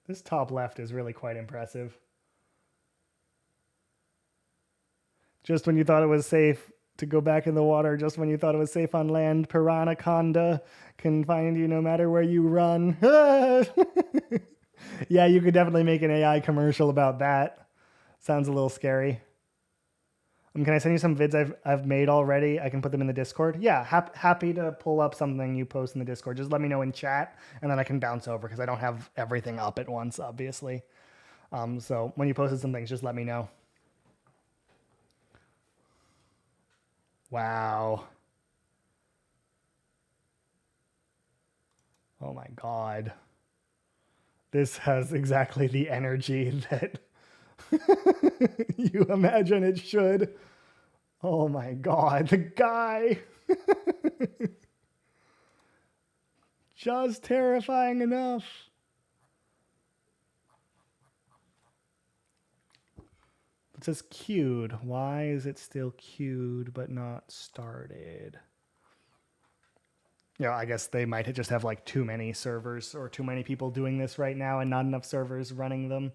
This top left is really quite impressive. Just when you thought it was safe to go back in the water, just when you thought it was safe on land, Piranaconda can find you no matter where you run. Yeah, you could definitely make an AI commercial about that. Sounds a little scary. Can I send you some vids I've made already? I can put them in the Discord. Yeah, happy to pull up something you post in the Discord. Just let me know in chat, and then I can bounce over because I don't have everything up at once, obviously. So when you posted some things, just let me know. Wow. Oh my God. This has exactly the energy that you imagine it should. Oh my God, the guy. Just terrifying enough. It says queued. Why is it still queued but not started? Yeah, I guess they might just have like too many servers or too many people doing this right now and not enough servers running them.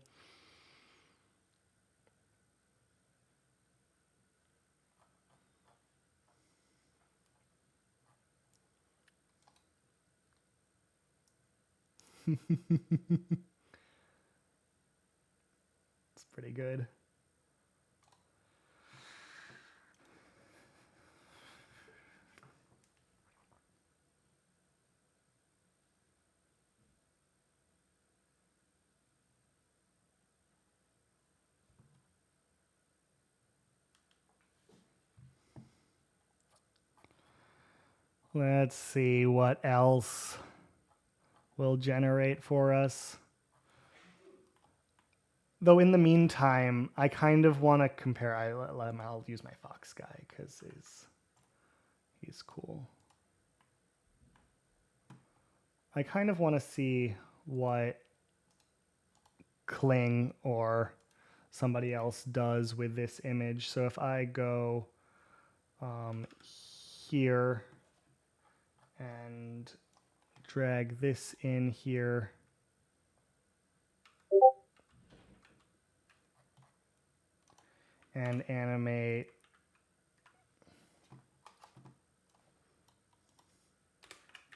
It's pretty good. Let's see what else will generate for us. Though in the meantime, I kind of want to compare. I'll use my fox guy because he's cool. I kind of want to see what Kling or somebody else does with this image. So if I go here and drag this in here, and animate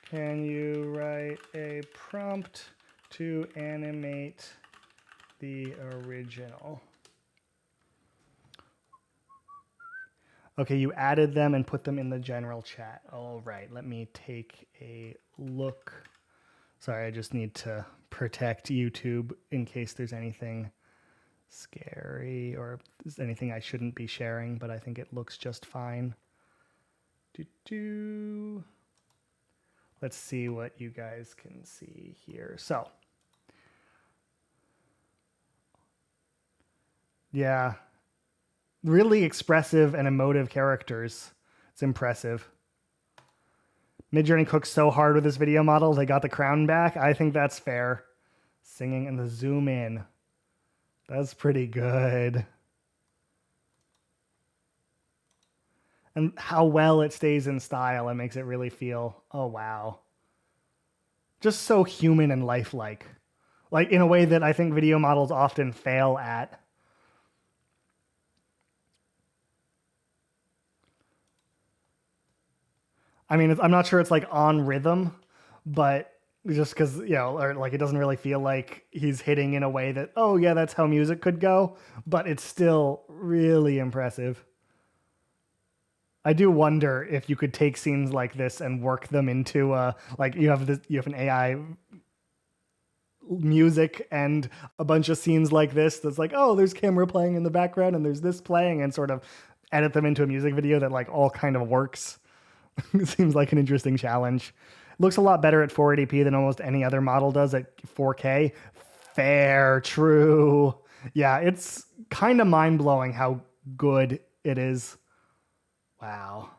can you write a prompt to animate the original? Okay, you added them and put them in the general chat. All right, let me take a look. Sorry, I just need to protect YouTube in case there's anything scary or there's anything I shouldn't be sharing, but I think it looks just fine. Let's see what you guys can see here. So, yeah, really expressive and emotive characters. It's impressive. Midjourney cooked so hard with this video model, they got the crown back. I think that's fair. Singing and the zoom in. That's pretty good. And how well it stays in style and makes it really feel, oh wow. Just so human and lifelike. Like in a way that I think video models often fail at. I mean, I'm not sure it's like on rhythm, but just because, you know, or like it doesn't really feel like he's hitting in a way that, oh yeah, that's how music could go, but it's still really impressive. I do wonder if you could take scenes like this and work them into like you have an AI music and a bunch of scenes like this that's like, oh, there's camera playing in the background and there's this playing, and sort of edit them into a music video that like all kind of works. It seems like an interesting challenge. It looks a lot better at 480p than almost any other model does at 4K. Fair, true. Yeah, it's kind of mind-blowing how good it is. Wow.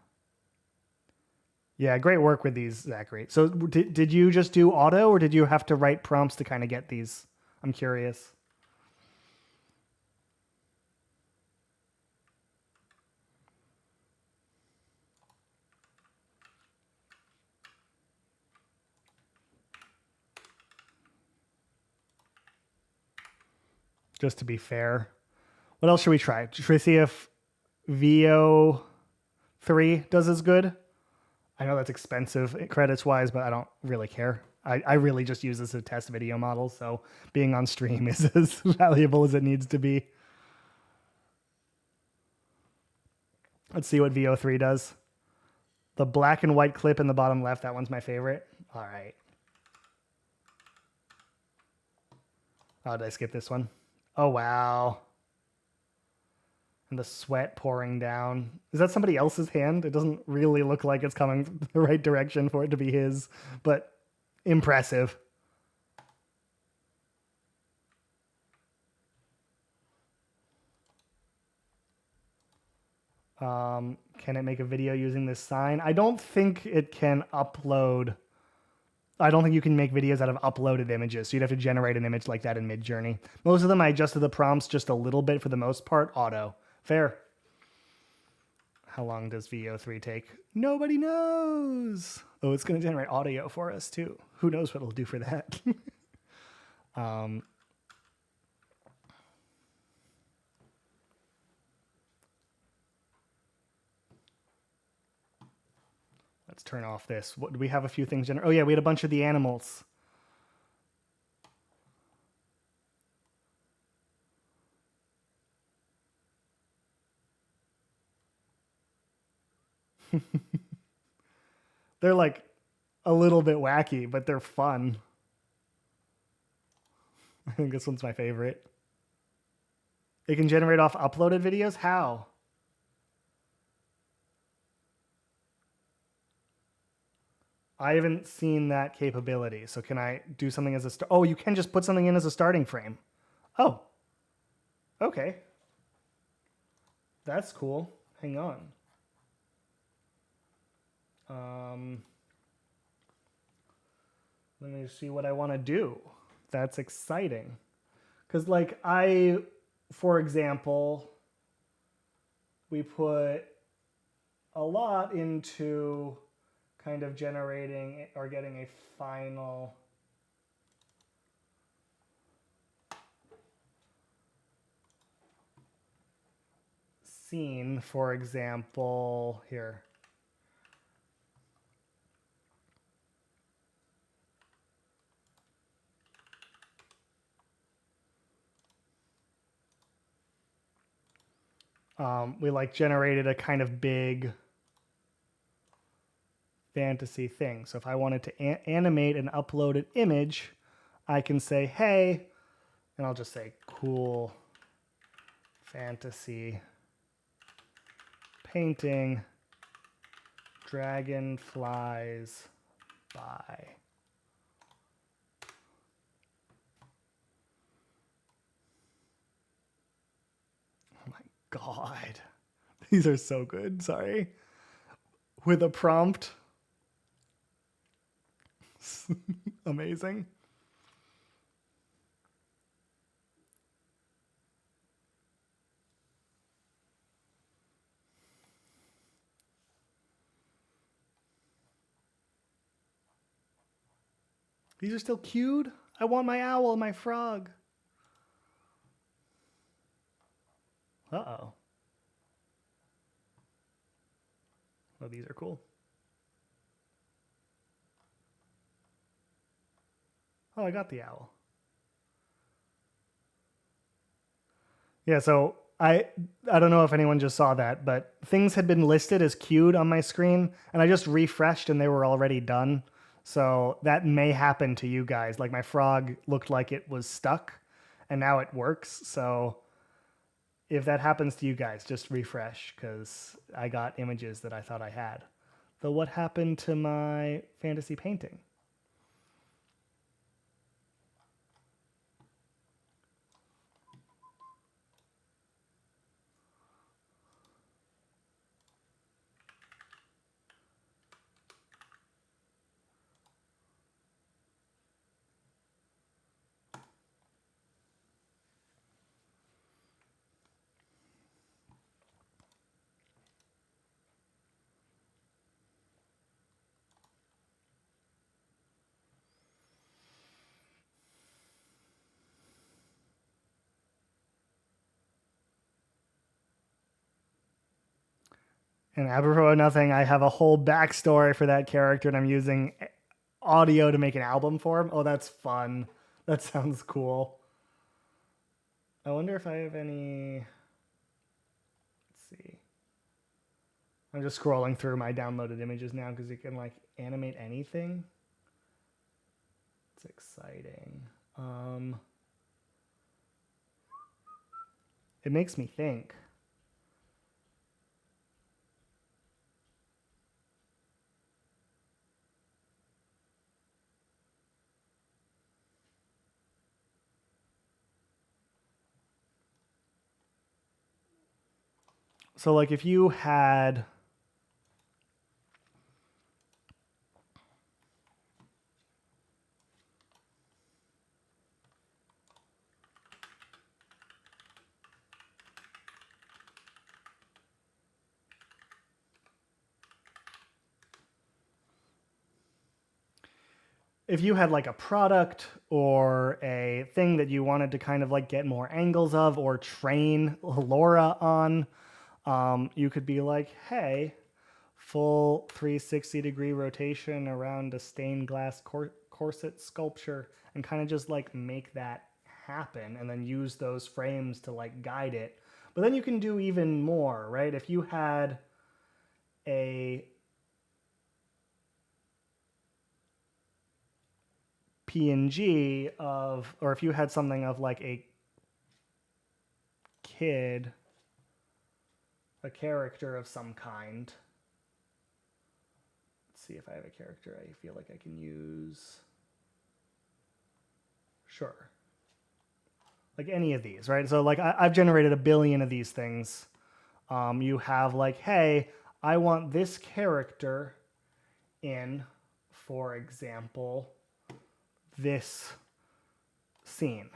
Yeah, great work with these, Zachary. So did you just do auto, or did you have to write prompts to kind of get these? I'm curious. Just to be fair. What else should we try? Should we see if VO3 does as good? I know that's expensive credits wise, but I don't really care. I really just use this as a test video model, so being on stream is as valuable as it needs to be. Let's see what VO3 does. The black and white clip in the bottom left, that one's my favorite. All right. Oh, did I skip this one? Oh, wow. And the sweat pouring down. Is that somebody else's hand? It doesn't really look like it's coming the right direction for it to be his, but impressive. Can it make a video using this sign? I don't think it can upload. I don't think you can make videos out of uploaded images, so you'd have to generate an image like that in Midjourney. Most of them, I adjusted the prompts just a little bit for the most part. Auto. Fair. How long does VO3 take? Nobody knows. Oh, it's going to generate audio for us too. Who knows what it'll do for that? Let's turn off this. What, do we have a few things? Oh yeah, we had a bunch of the animals. They're like a little bit wacky, but they're fun. I think this one's my favorite. It can generate off uploaded videos? How? I haven't seen that capability. So can I do something as a start? Oh, you can just put something in as a starting frame. Oh, okay. That's cool. Hang on. Let me see what I want to do. That's exciting. Because like for example, we put a lot into kind of generating or getting a final scene, for example, here. we like generated a kind of big fantasy thing. So if I wanted to animate an uploaded image, I can say, hey, and I'll just say cool fantasy painting, dragonflies by. Oh my God. These are so good. Sorry. With a prompt. Amazing. These are still cute. I want my owl and my frog. Uh-oh. Oh, these are cool. Oh, I got the owl. Yeah, so I don't know if anyone just saw that, but things had been listed as queued on my screen, and I just refreshed and they were already done. So that may happen to you guys. Like my frog looked like it was stuck, and now it works. So if that happens to you guys, just refresh, because I got images that I thought I had. Though what happened to my fantasy painting? And apropos of nothing, I have a whole backstory for that character, and I'm using audio to make an album for him. Oh, that's fun. That sounds cool. I wonder if I have any... Let's see. I'm just scrolling through my downloaded images now because you can like animate anything. It's exciting. It makes me think. So like if you had like a product or a thing that you wanted to kind of like get more angles of or train Laura on, you could be like, hey, full 360-degree rotation around a stained glass corset sculpture, and kind of just like make that happen and then use those frames to like guide it. But then you can do even more, right? If you had a PNG of, or if you had something of like a kid, a character of some kind. Let's see if I have a character I feel like I can use. Sure. Like any of these, right? So like I've generated a billion of these things. You have like, hey, I want this character in, for example, this scene,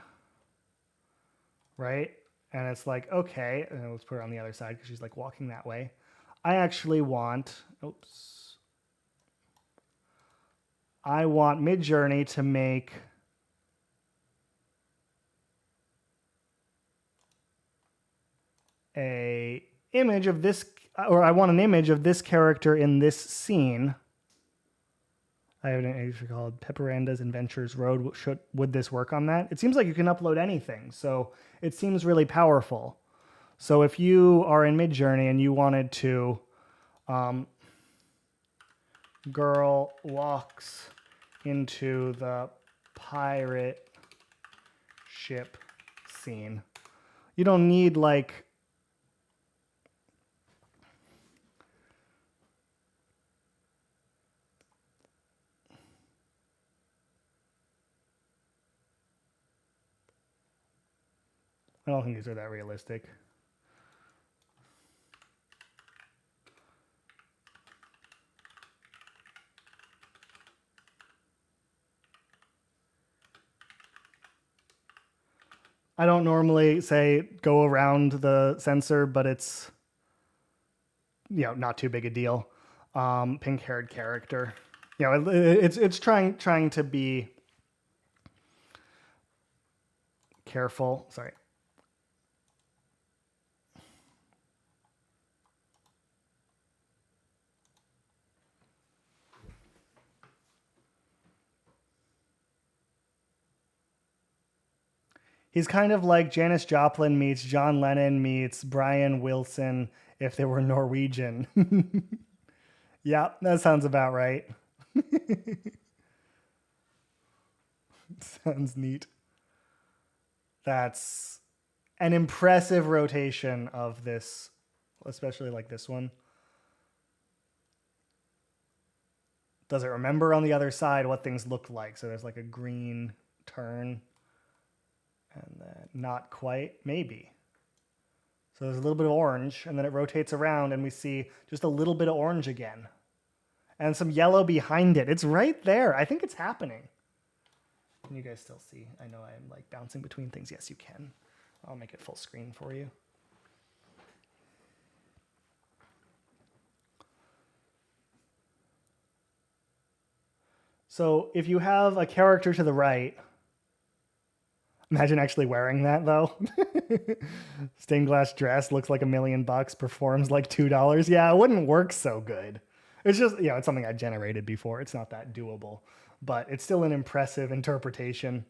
right? And it's like, okay, and let's put her on the other side because she's like walking that way. I actually want, I want Midjourney to make a image of this, or I want an image of this character in this scene. I have an image called Pepperanda's Adventures Road. Would this work on that? It seems like you can upload anything, so it seems really powerful. So if you are in Midjourney and you wanted to, girl walks into the pirate ship scene, you don't need like I don't think these are that realistic. I don't normally say go around the sensor, but it's, you know, not too big a deal. Pink-haired character. You know, it's trying to be careful. Sorry. He's kind of like Janis Joplin meets John Lennon meets Brian Wilson if they were Norwegian. Yeah, that sounds about right. Sounds neat. That's an impressive rotation of this, especially like this one. Does it remember on the other side what things look like? So there's like a green turn and then not quite, maybe. So there's a little bit of orange and then it rotates around and we see just a little bit of orange again and some yellow behind it. It's right there. I think it's happening. Can you guys still see? I know I'm like bouncing between things. Yes, you can. I'll make it full screen for you. So if you have a character to the right, imagine actually wearing that though. Stained glass dress, looks like $1 million, performs like $2. Yeah, it wouldn't work so good. It's just, you know, it's something I generated before. It's not that doable, but it's still an impressive interpretation.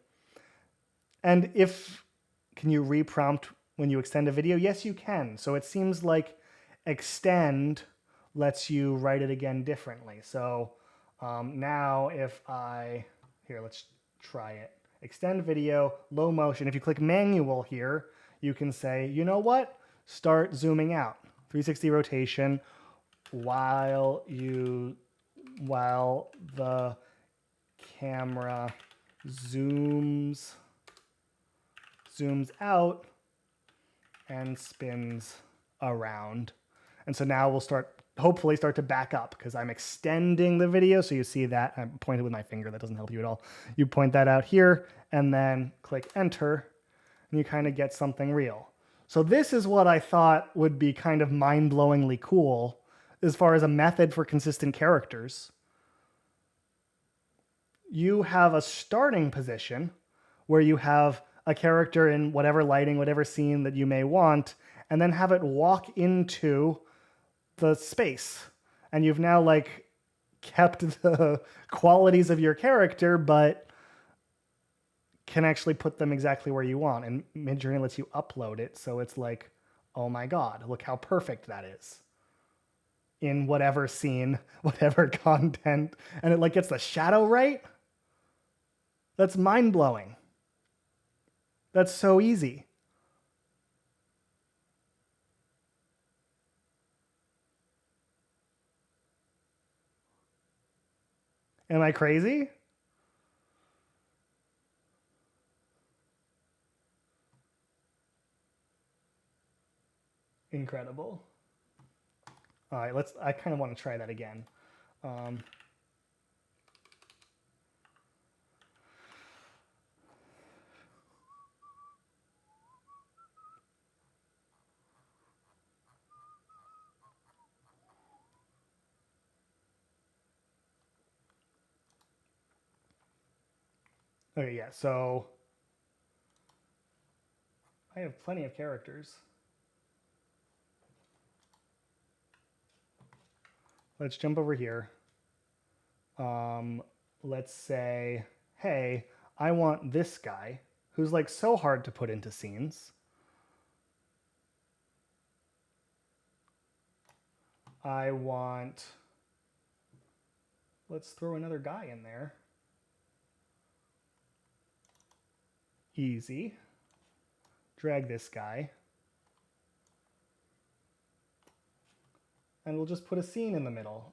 And can you reprompt when you extend a video? Yes, you can. So it seems like extend lets you write it again differently. So now if let's try it. Extend video, low motion. If you click manual here, you can say, you know what? Start zooming out. 360 rotation while the camera zooms out and spins around. And so now we'll hopefully start to back up because I'm extending the video. So you see that I'm pointing with my finger. That doesn't help you at all. You point that out here and then click enter and you kind of get something real. So this is what I thought would be kind of mind-blowingly cool as far as a method for consistent characters. You have a starting position where you have a character in whatever lighting, whatever scene that you may want, and then have it walk into the space. And you've now like kept the qualities of your character, but can actually put them exactly where you want. And Midjourney lets you upload it. So it's like, oh my God, look how perfect that is. In whatever scene, whatever content. And it like gets the shadow right. That's mind-blowing. That's so easy. Am I crazy? Incredible. All right, I kind of want to try that again. Okay, yeah, so I have plenty of characters. Let's jump over here. Let's say, hey, I want this guy who's like so hard to put into scenes. I want, let's throw another guy in there. Easy. Drag this guy. And we'll just put a scene in the middle.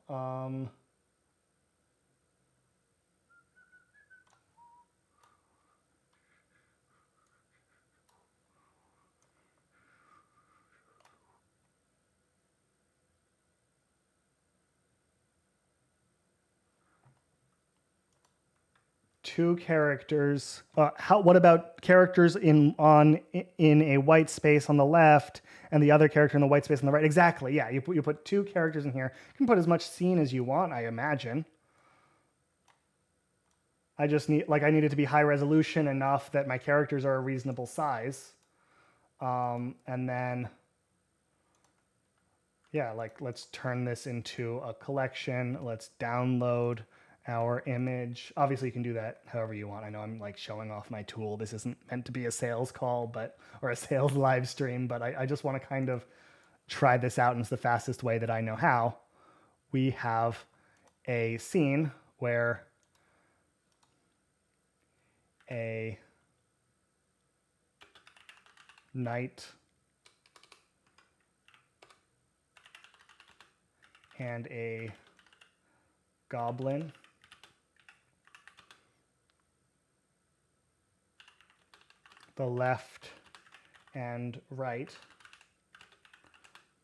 Two characters. What about characters in a white space on the left and the other character in the white space on the right? Exactly. Yeah, you put two characters in here. You can put as much scene as you want, I imagine. I just need, I need it to be high resolution enough that my characters are a reasonable size. And then, yeah, let's turn this into a collection. Let's download our image. Obviously, you can do that however you want. I know I'm showing off my tool. This isn't meant to be a sales call, or a sales live stream, but I just want to kind of try this out, and it's the fastest way that I know how. We have a scene where a knight and a goblin the left and right,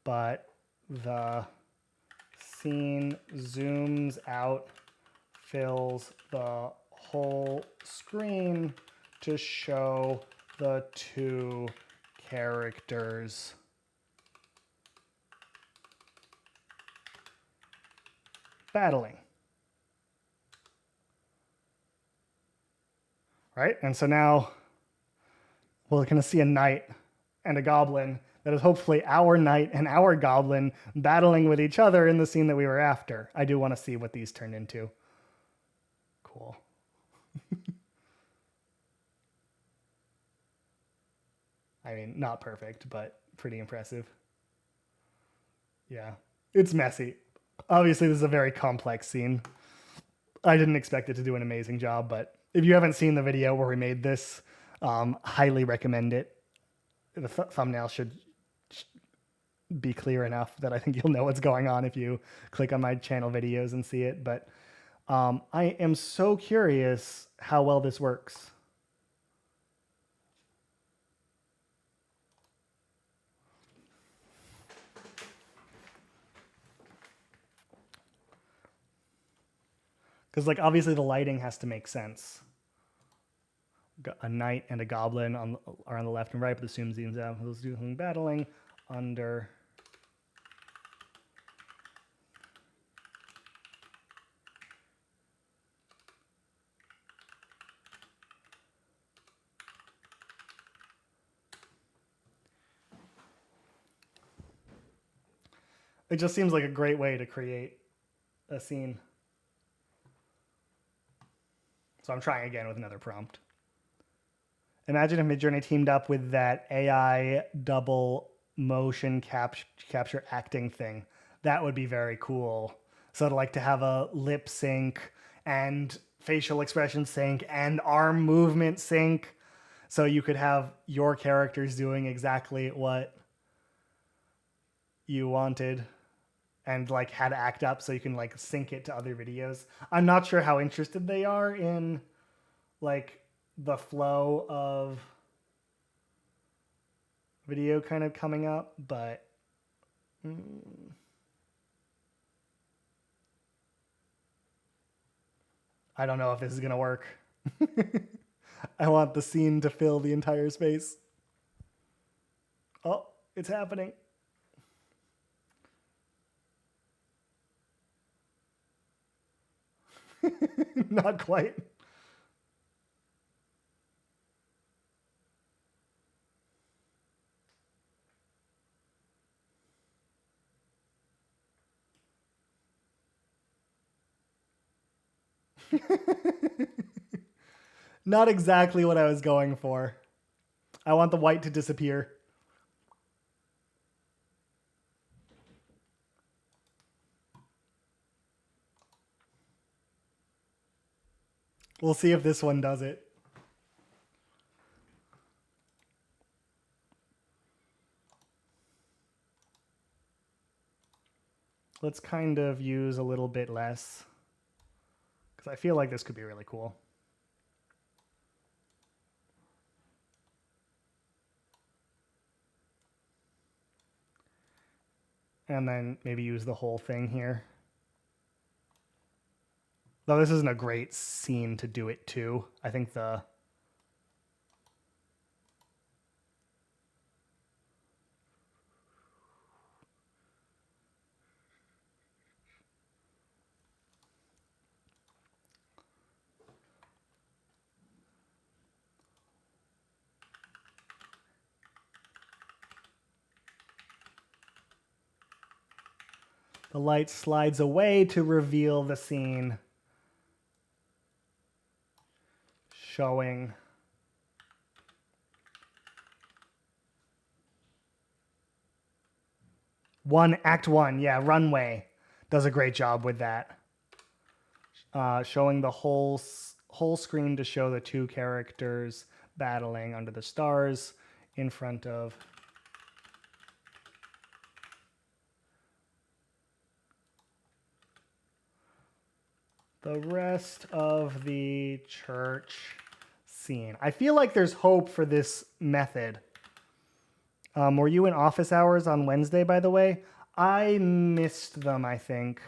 but the scene zooms out, fills the whole screen to show the two characters battling. Right? And so now we're going to see a knight and a goblin that is hopefully our knight and our goblin battling with each other in the scene that we were after. I do want to see what these turn into. Cool. I mean, not perfect, but pretty impressive. Yeah, it's messy. Obviously, this is a very complex scene. I didn't expect it to do an amazing job, but if you haven't seen the video where we made this, highly recommend it. The thumbnail should be clear enough that I think you'll know what's going on if you click on my channel videos and see it. But I am so curious how well this works. Because obviously the lighting has to make sense. A knight and a goblin are on the left and right, but the zoom zooms out. Those do some battling under. It just seems like a great way to create a scene. So I'm trying again with another prompt. Imagine if Midjourney teamed up with that AI double motion capture acting thing. That would be very cool. So to have a lip sync and facial expression sync and arm movement sync. So you could have your characters doing exactly what you wanted and had to act up so you can sync it to other videos. I'm not sure how interested they are in the flow of video kind of coming up, but I don't know if this is going to work. I want the scene to fill the entire space. Oh, it's happening. Not quite. Not exactly what I was going for. I want the white to disappear. We'll see if this one does it. Let's kind of use a little bit less, because I feel like this could be really cool. And then maybe use the whole thing here. Though this isn't a great scene to do it to. I think the light slides away to reveal the scene, showing Act 1, yeah, runway. Does a great job with that. Showing the whole screen to show the two characters battling under the stars in front of the rest of the church scene. I feel like there's hope for this method. Were you in office hours on Wednesday, by the way? I missed them, I think.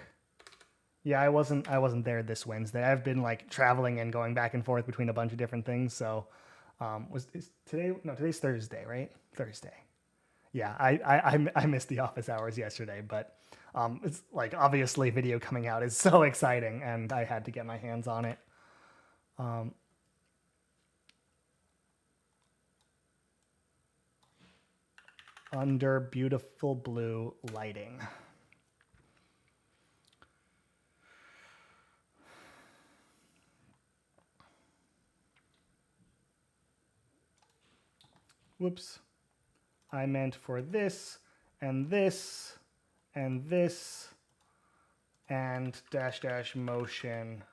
Yeah, I wasn't there this Wednesday. I've been like traveling and going back and forth between a bunch of different things. So, today? No, today's Thursday, right? Thursday. Yeah, I missed the office hours yesterday, but it's like obviously video coming out is so exciting, and I had to get my hands on it. Under beautiful blue lighting. Whoops. I meant for this, and this, and this, and dash dash motion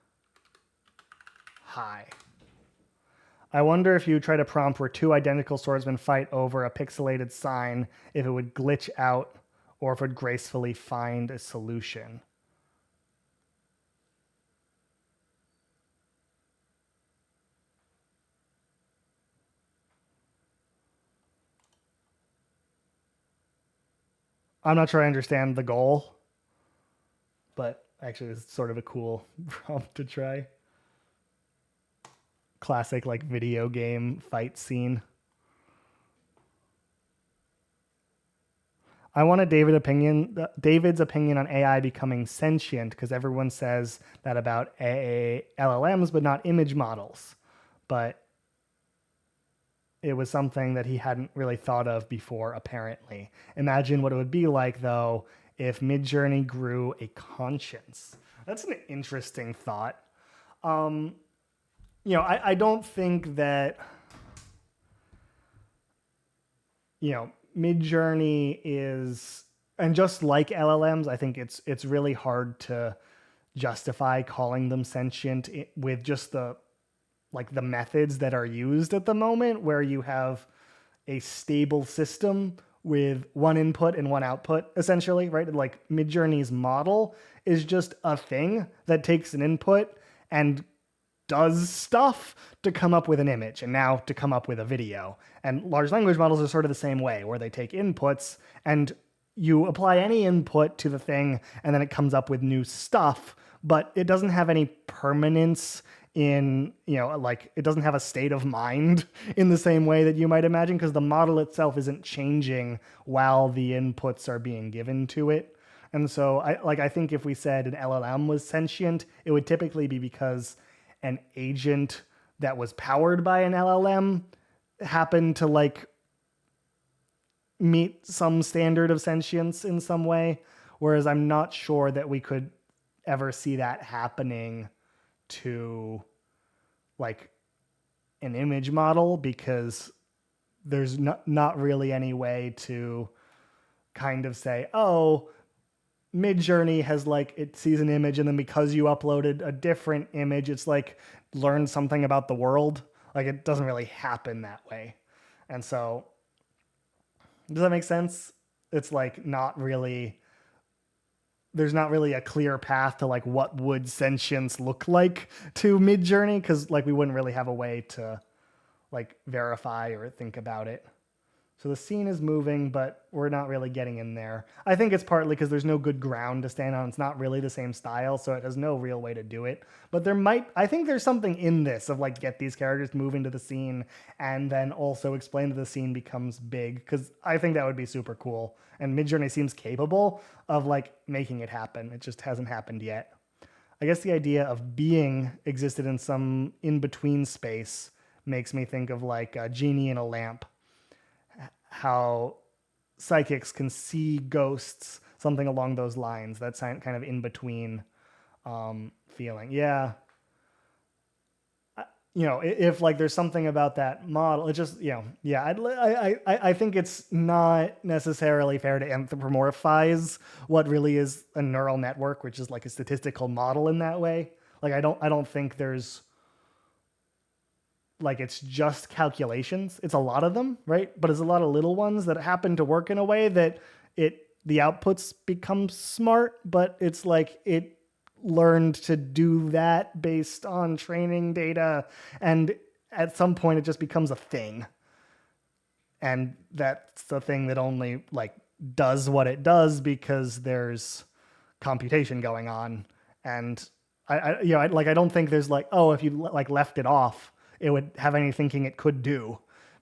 high. I wonder if you try to prompt where two identical swordsmen fight over a pixelated sign, if it would glitch out or if it would gracefully find a solution. I'm not sure I understand the goal, but actually it's sort of a cool prompt to try. Classic like video game fight scene. I wanted David's opinion on AI becoming sentient, because everyone says that about LLMs, but not image models. But it was something that he hadn't really thought of before, apparently. Imagine what it would be like, though, if Midjourney grew a conscience. That's an interesting thought. I don't think that, Midjourney is, and just like LLMs, I think it's really hard to justify calling them sentient with just the methods that are used at the moment, where you have a stable system with one input and one output, essentially, right? Like Midjourney's model is just a thing that takes an input and does stuff to come up with an image, and now to come up with a video. And large language models are sort of the same way, where they take inputs and you apply any input to the thing and then it comes up with new stuff, but it doesn't have any permanence in, it doesn't have a state of mind in the same way that you might imagine, because the model itself isn't changing while the inputs are being given to it. And so I think if we said an LLM was sentient, it would typically be because an agent that was powered by an LLM happened to meet some standard of sentience in some way. Whereas I'm not sure that we could ever see that happening to an image model, because there's not really any way to kind of say, oh, Midjourney has like, it sees an image and then because you uploaded a different image, it's like learned something about the world. Like it doesn't really happen that way. And so, does that make sense? It's like not really, there's not really a clear path to like what would sentience look like to Midjourney because like we wouldn't really have a way to like verify or think about it. So the scene is moving, but we're not really getting in there. I think it's partly because there's no good ground to stand on. It's not really the same style, so it has no real way to do it. But I think there's something in this of like get these characters moving to the scene and then also explain that the scene becomes big, because I think that would be super cool. And Midjourney seems capable of like making it happen. It just hasn't happened yet. I guess the idea of being existed in some in-between space makes me think of like a genie in a lamp. How psychics can see ghosts, something along those lines. That's kind of in between feeling. Yeah. If like there's something about that model, it just, yeah, I think it's not necessarily fair to anthropomorphize what really is a neural network, which is like a statistical model in that way. Like I don't think there's like it's just calculations. It's a lot of them, right? But it's a lot of little ones that happen to work in a way that the outputs become smart, but it's like it learned to do that based on training data, and at some point it just becomes a thing. And that's the thing that only like does what it does because there's computation going on. And I don't think there's like, oh, if you like left it off, it would have any thinking it could do,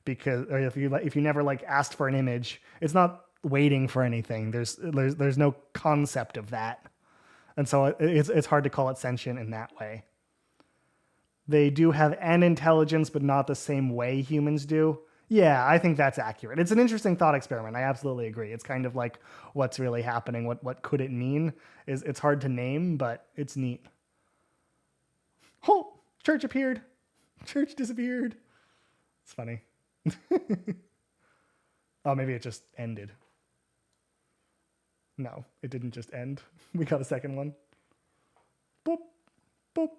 because or if you never like asked for an image, it's not waiting for anything. There's no concept of that, and so it's hard to call it sentient in that way. They do have an intelligence, but not the same way humans do. Yeah, I think that's accurate. It's an interesting thought experiment. I absolutely agree. It's kind of like what's really happening. What could it mean? It's hard to name, but it's neat. Oh, church appeared. Church disappeared. It's funny. Oh, maybe it just ended. No, it didn't just end. We got a second one. Boop, boop.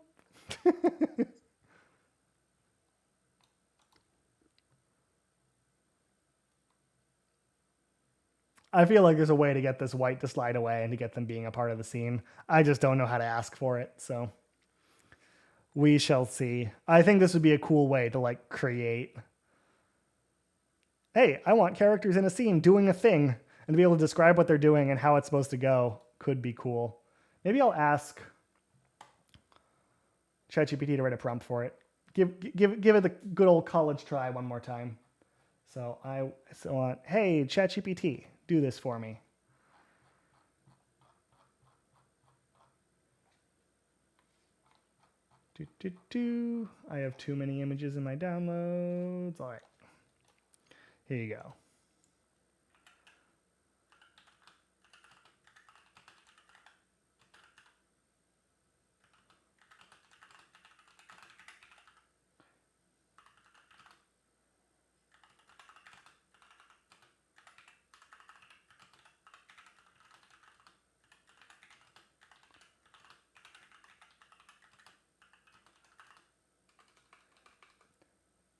I feel like there's a way to get this white to slide away and to get them being a part of the scene. I just don't know how to ask for it, so we shall see. I think this would be a cool way to like create, hey, I want characters in a scene doing a thing, and to be able to describe what they're doing and how it's supposed to go could be cool. Maybe I'll ask ChatGPT to write a prompt for it. Give it the good old college try one more time. So I want, hey, ChatGPT, do this for me. I have too many images in my downloads. All right. Here you go.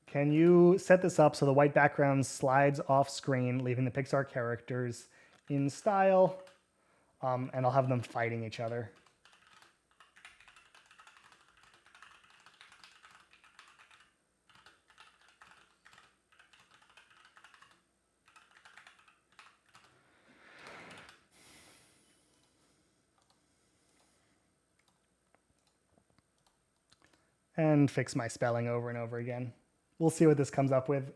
Can you set this up so the white background slides off screen, leaving the Pixar characters in style, and I'll have them fighting each other. And fix my spelling over and over again. We'll see what this comes up with.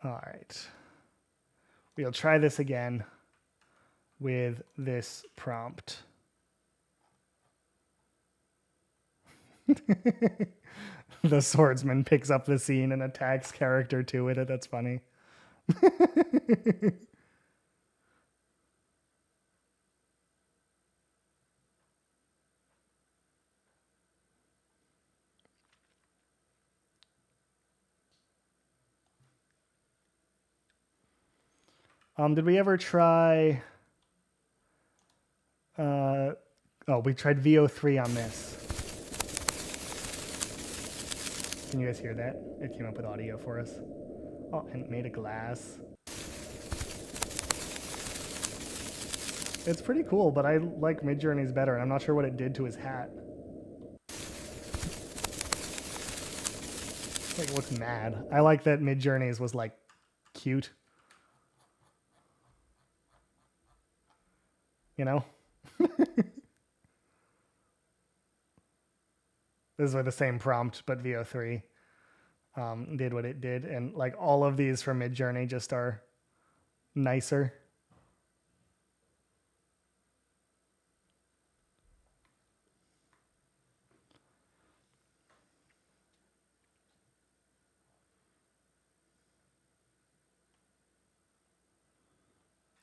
All right. We'll try this again with this prompt. The swordsman picks up the scene and attacks character 2 with it. That's funny. Did we ever try... oh, we tried VO3 on this. Can you guys hear that? It came up with audio for us. Oh, and it made a glass. It's pretty cool, but I like Midjourney's better, and I'm not sure what it did to his hat. Like, it looks mad. I like that Midjourney's was, like, cute. You know? This is with the same prompt, but VO3 did what it did. And like all of these from Midjourney just are nicer.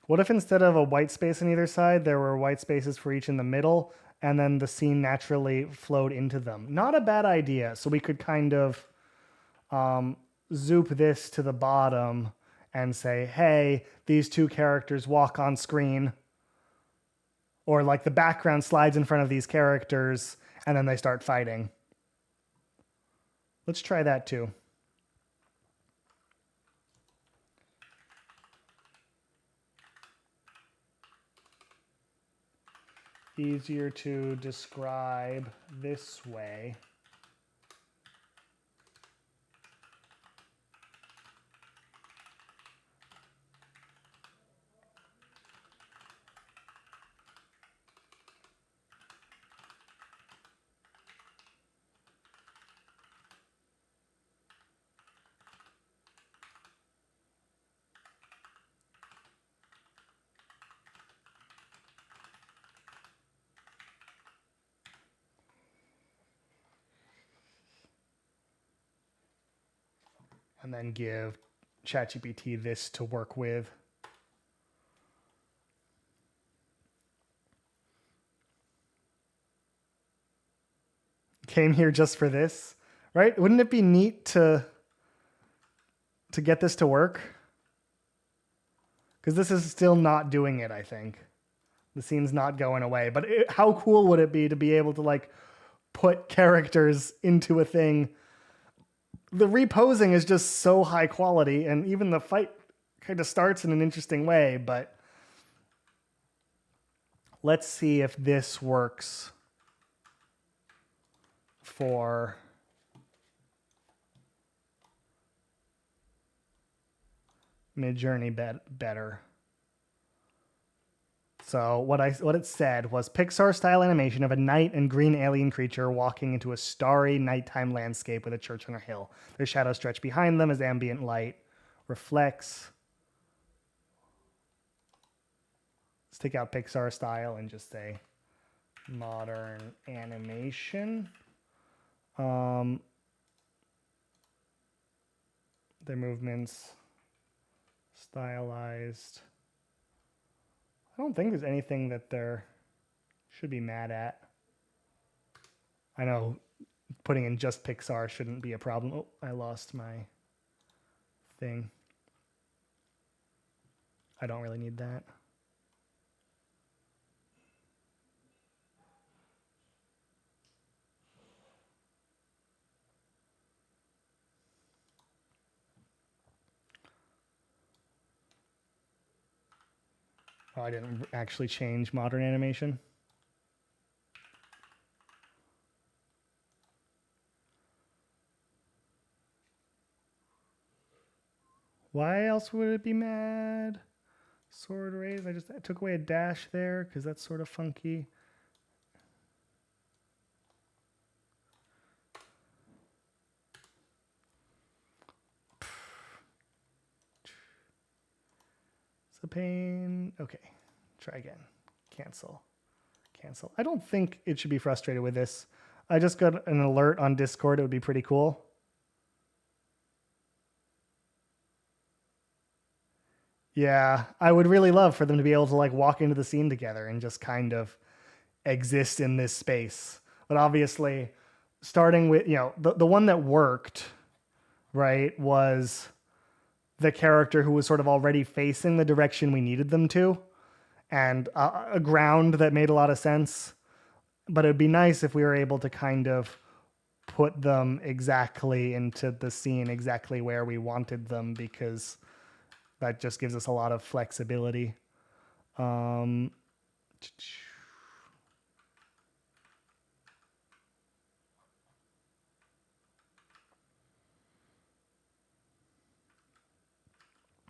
What if instead of a white space on either side, there were white spaces for each in the middle, and then the scene naturally flowed into them? Not a bad idea. So we could kind of zoop this to the bottom and say, hey, these two characters walk on screen. Or like the background slides in front of these characters, and then they start fighting. Let's try that too. Easier to describe this way. And then give ChatGPT this to work with. Came here just for this, right? Wouldn't it be neat to get this to work? Because this is still not doing it, I think. The scene's not going away. But how cool would it be to be able to like put characters into a thing? The reposing is just so high quality, and even the fight kind of starts in an interesting way, but let's see if this works for Midjourney better. So what it said was Pixar-style animation of a night and green alien creature walking into a starry nighttime landscape with a church on a hill. Their shadows stretch behind them as ambient light reflects. Let's take out Pixar style and just say modern animation. Their movements stylized. I don't think there's anything that they're should be mad at. I know putting in just Pixar shouldn't be a problem. Oh, I lost my thing. I don't really need that. Oh, I didn't actually change modern animation. Why else would it be mad? Sword raise. I took away a dash there because that's sort of funky. It's a pain. Okay, try again. Cancel. I don't think it should be frustrated with this. I just got an alert on Discord. It would be pretty cool. Yeah, I would really love for them to be able to like walk into the scene together and just kind of exist in this space. But obviously, starting with, the one that worked, right, was the character who was sort of already facing the direction we needed them to, and a ground that made a lot of sense. But it would be nice if we were able to kind of put them exactly into the scene, exactly where we wanted them, because that just gives us a lot of flexibility.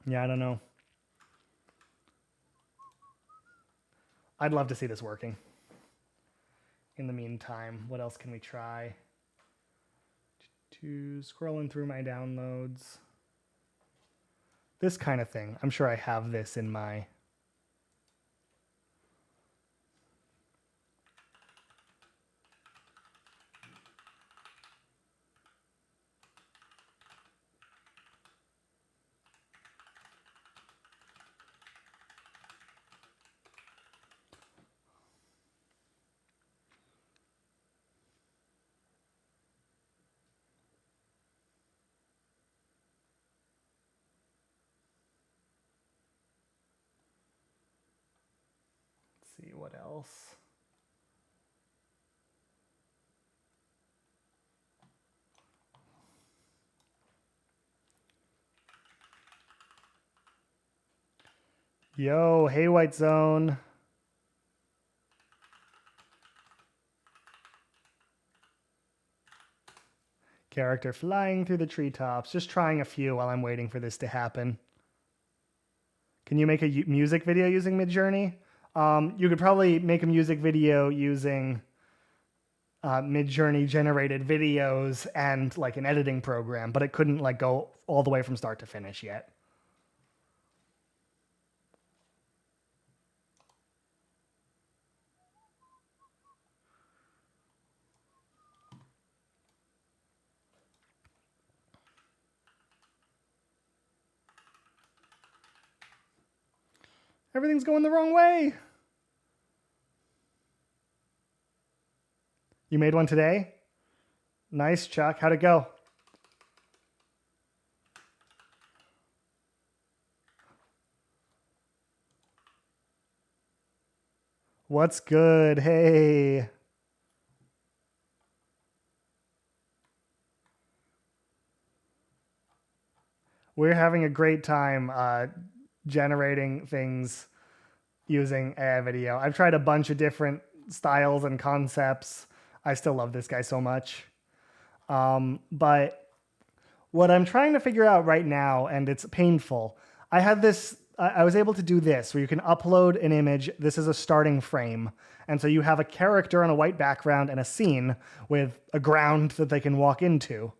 Yeah, I don't know. I'd love to see this working. In the meantime, what else can we try? Scrolling through my downloads. This kind of thing. I'm sure I have this in my... Let's see what else. Yo, hey, White Zone. Character flying through the treetops. Just trying a few while I'm waiting for this to happen. Can you make a music video using Midjourney? You could probably make a music video using Midjourney generated videos and like an editing program, but it couldn't like go all the way from start to finish yet. Everything's going the wrong way. You made one today? Nice, Chuck. How'd it go? What's good? Hey. We're having a great time generating things using AI video. I've tried a bunch of different styles and concepts. I still love this guy so much. But what I'm trying to figure out right now, and it's painful, I was able to do this where you can upload an image. This is a starting frame. And so you have a character on a white background and a scene with a ground that they can walk into.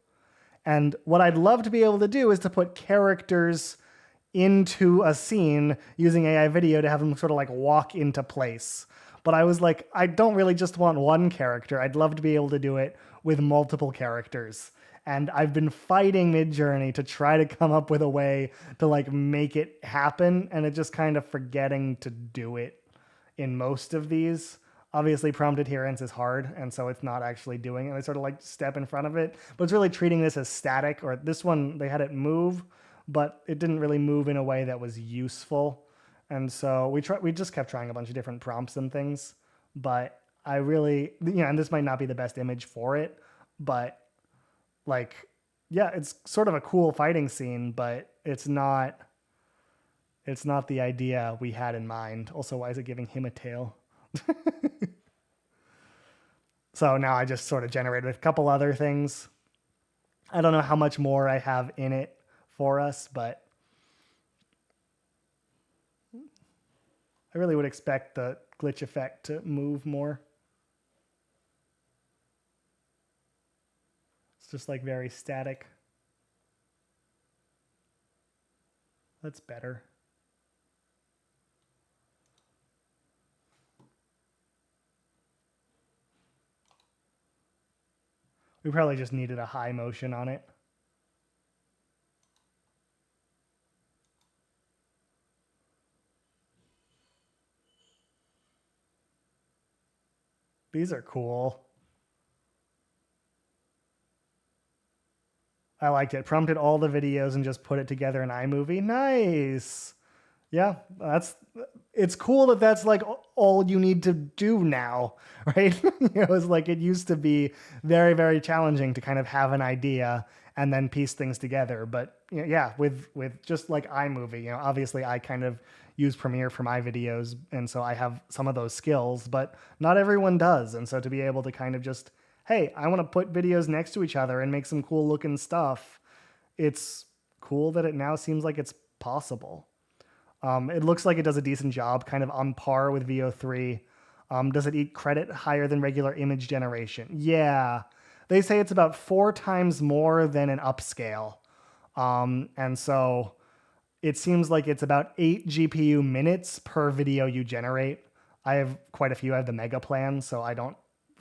And what I'd love to be able to do is to put characters into a scene using AI video to have them sort of like walk into place. But I was like, I don't really just want one character. I'd love to be able to do it with multiple characters. And I've been fighting Midjourney to try to come up with a way to like make it happen, and it just kind of forgetting to do it in most of these. Obviously, prompt adherence is hard, and so it's not actually doing it. They sort of like step in front of it, but it's really treating this as static. Or this one, they had it move, but it didn't really move in a way that was useful. And so we just kept trying a bunch of different prompts and things. But I really, and this might not be the best image for it, but like, yeah, it's sort of a cool fighting scene, but it's not the idea we had in mind. Also, why is it giving him a tail? So now I just sort of generated a couple other things. I don't know how much more I have in it for us, but I really would expect the glitch effect to move more. It's just like very static. That's better. We probably just needed a high motion on it. These are cool. I liked it. Prompted all the videos and just put it together in iMovie. Nice. Yeah, it's cool that that's like all you need to do now, right? It's like it used to be very, very challenging to kind of have an idea and then piece things together. But yeah, with just like iMovie, obviously I kind of use Premiere for my videos, and so I have some of those skills, but not everyone does. And so to be able to kind of just, hey, I want to put videos next to each other and make some cool looking stuff, it's cool that it now seems like it's possible. It looks like it does a decent job, kind of on par with VO3. Does it eat credit higher than regular image generation? Yeah. They say it's about 4 times more than an upscale. And so it seems like it's about 8 GPU minutes per video you generate. I have quite a few. I have the mega plan, so I don't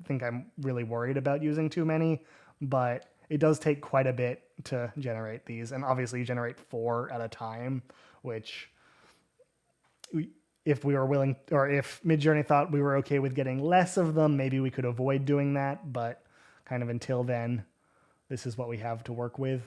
think I'm really worried about using too many, but it does take quite a bit to generate these. And obviously you generate 4 at a time, which if we were willing, or if Midjourney thought we were okay with getting less of them, maybe we could avoid doing that. But kind of until then, this is what we have to work with.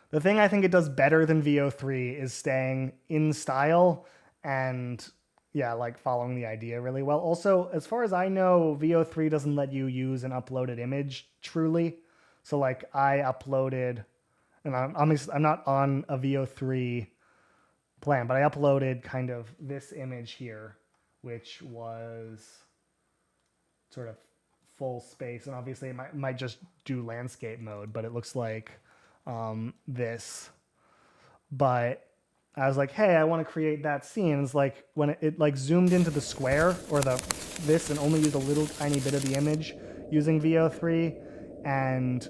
The thing I think it does better than VO3 is staying in style and yeah, like following the idea really well. Also, as far as I know, VO3 doesn't let you use an uploaded image truly. So like I uploaded, and I'm not on a VO3 plan, but I uploaded kind of this image here, which was sort of full space, and obviously it might just do landscape mode, but it looks like this. But I was like, hey, I want to create that scene. It's like when it like zoomed into the square or this and only used a little tiny bit of the image using VO3, and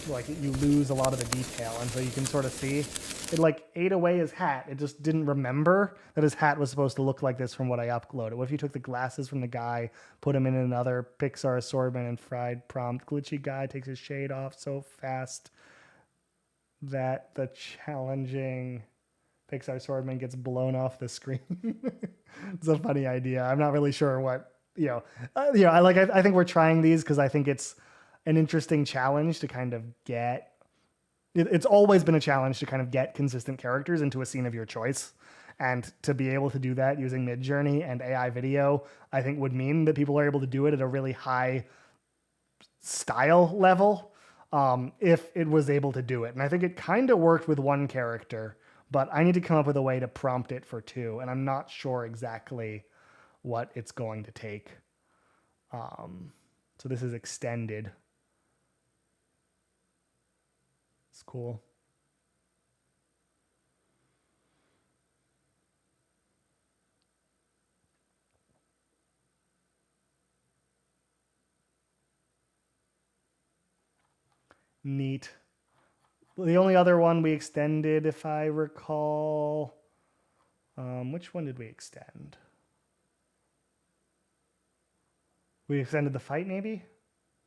like you lose a lot of the detail, and so you can sort of see it like ate away his hat. It just didn't remember that his hat was supposed to look like this from what I uploaded. What if you took the glasses from the guy, put him in another Pixar assortment and fried prompt? Glitchy guy takes his shade off so fast that the challenging Pixar assortment gets blown off the screen. It's a funny idea. I'm not really sure what, I think we're trying these because I think it's an interesting challenge to kind of get. It's always been a challenge to kind of get consistent characters into a scene of your choice. And to be able to do that using Midjourney and AI video, I think would mean that people are able to do it at a really high style level, if it was able to do it. And I think it kind of worked with one character, but I need to come up with a way to prompt it for 2. And I'm not sure exactly what it's going to take. So this is extended. It's cool. Neat. The only other one we extended, if I recall, which one did we extend? We extended the fight, maybe?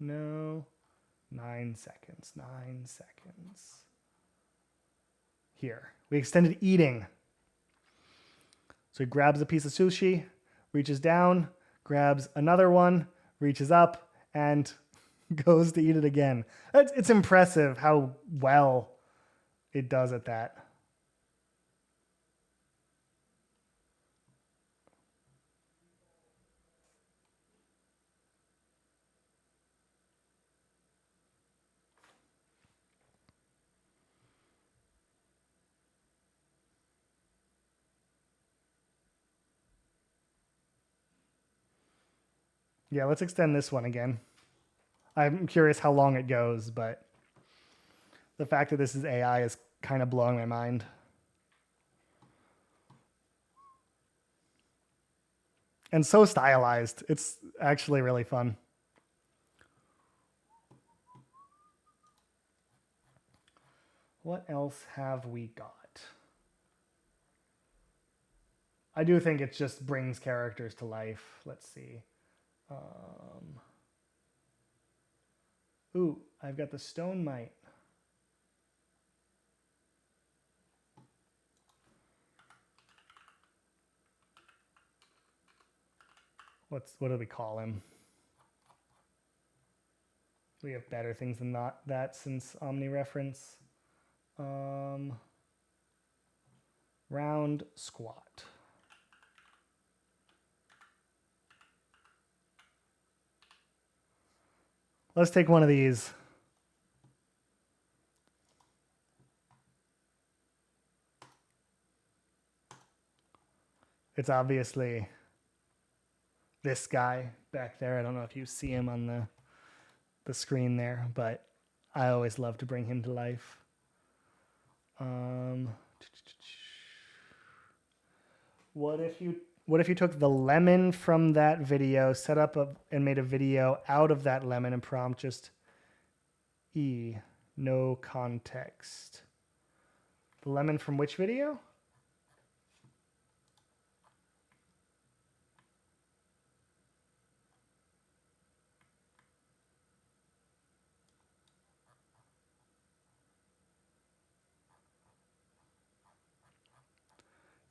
No. 9 seconds. 9 seconds. Here. We extended eating. So he grabs a piece of sushi, reaches down, grabs another one, reaches up, and goes to eat it again. It's impressive how well it does at that. Yeah, let's extend this one again. I'm curious how long it goes, but the fact that this is AI is kind of blowing my mind. And so stylized. It's actually really fun. What else have we got? I do think it just brings characters to life. Let's see. Ooh, I've got the stone mite. What do we call him? We have better things than that since omnireference. Round squat. Let's take one of these. It's obviously this guy back there. I don't know if you see him on the screen there, but I always love to bring him to life. What if you took the lemon from that video, set up and made a video out of that lemon and prompt just E, no context. The lemon from which video?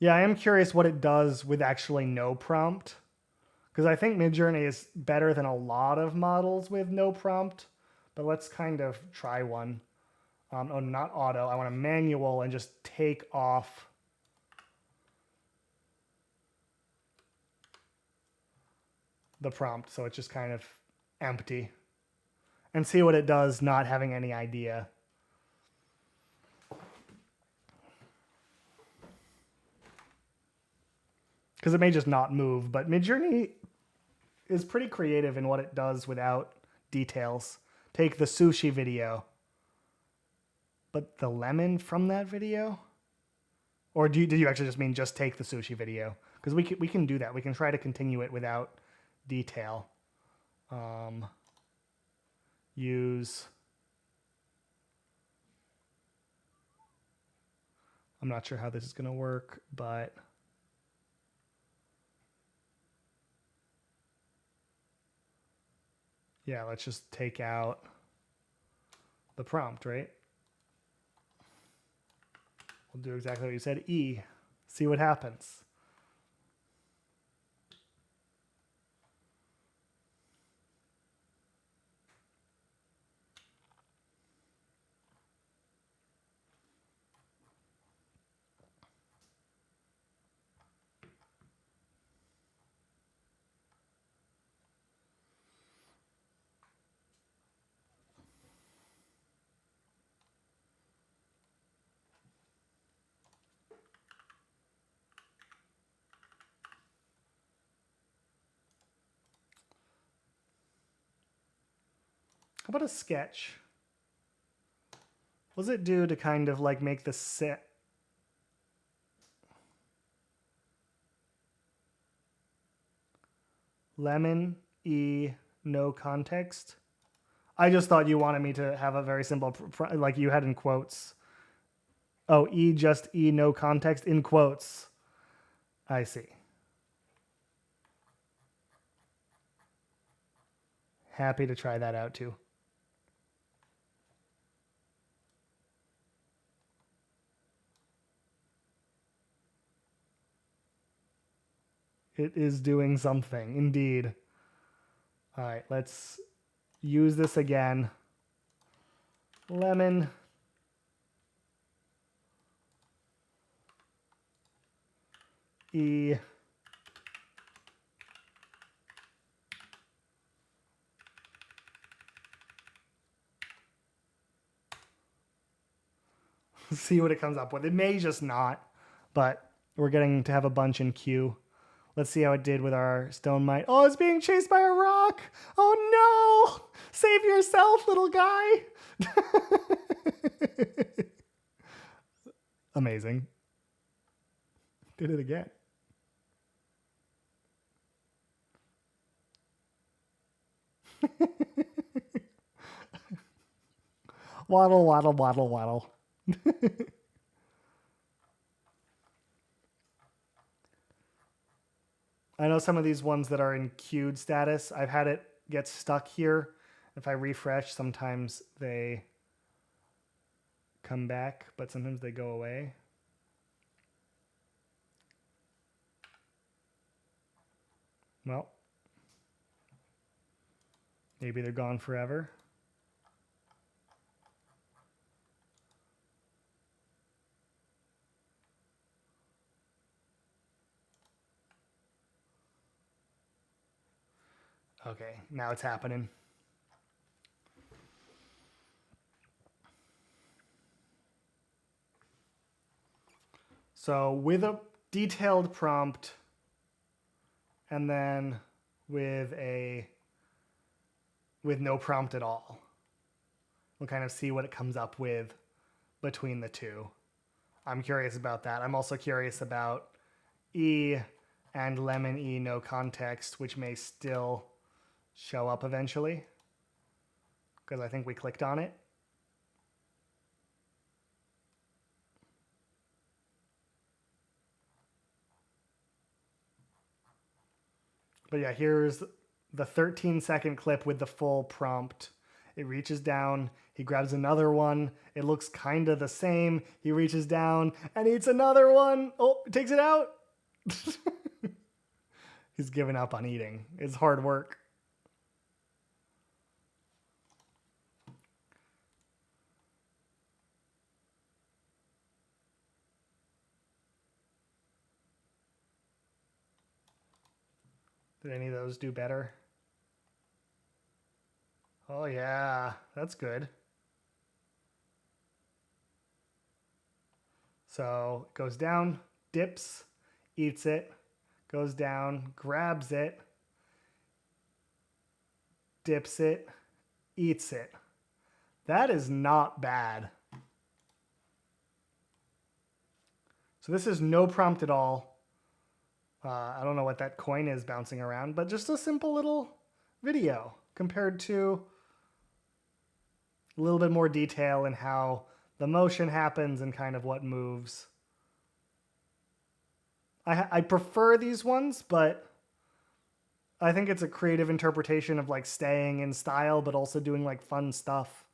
Yeah, I am curious what it does with actually no prompt. Because I think Midjourney is better than a lot of models with no prompt. But let's kind of try one. Oh, not auto. I want a manual and just take off the prompt. So it's just kind of empty. And see what it does not having any idea. Because it may just not move, but Midjourney is pretty creative in what it does without details. Take the sushi video. But the lemon from that video? Or did you actually just mean just take the sushi video? Because we can do that. We can try to continue it without detail. Use... I'm not sure how this is going to work, but... Yeah, let's just take out the prompt, right? We'll do exactly what you said, E. See what happens. How about a sketch? What does it do to kind of like make the set? Lemon, E, no context. I just thought you wanted me to have a very simple, like you had in quotes. Oh, E, just E, no context in quotes. I see. Happy to try that out too. It is doing something, indeed. All right, let's use this again. Lemon. E. See what it comes up with. It may just not, but we're getting to have a bunch in queue. Let's see how it did with our stone mite. Oh, it's being chased by a rock. Oh no! Save yourself, little guy. Amazing. Did it again. Waddle, waddle, waddle, waddle. I know some of these ones that are in queued status, I've had it get stuck here. If I refresh, sometimes they come back, but sometimes they go away. Well, maybe they're gone forever. Okay, now it's happening. So with a detailed prompt and then with no prompt at all, we'll kind of see what it comes up with between the two. I'm curious about that. I'm also curious about E and lemon E no context, which may still show up eventually because I think we clicked on it. But yeah, here's the 13-second clip with the full prompt. It reaches down, he grabs another one. It looks kind of the same. He reaches down and eats another one. Oh, takes it out. He's given up on eating. It's hard work. Did any of those do better? Oh yeah, that's good. So it goes down, dips, eats it, goes down, grabs it, dips it, eats it. That is not bad. So this is no prompt at all. I don't know what that coin is bouncing around, but just a simple little video compared to a little bit more detail in how the motion happens and kind of what moves. I prefer these ones, but I think it's a creative interpretation of like staying in style, but also doing like fun stuff.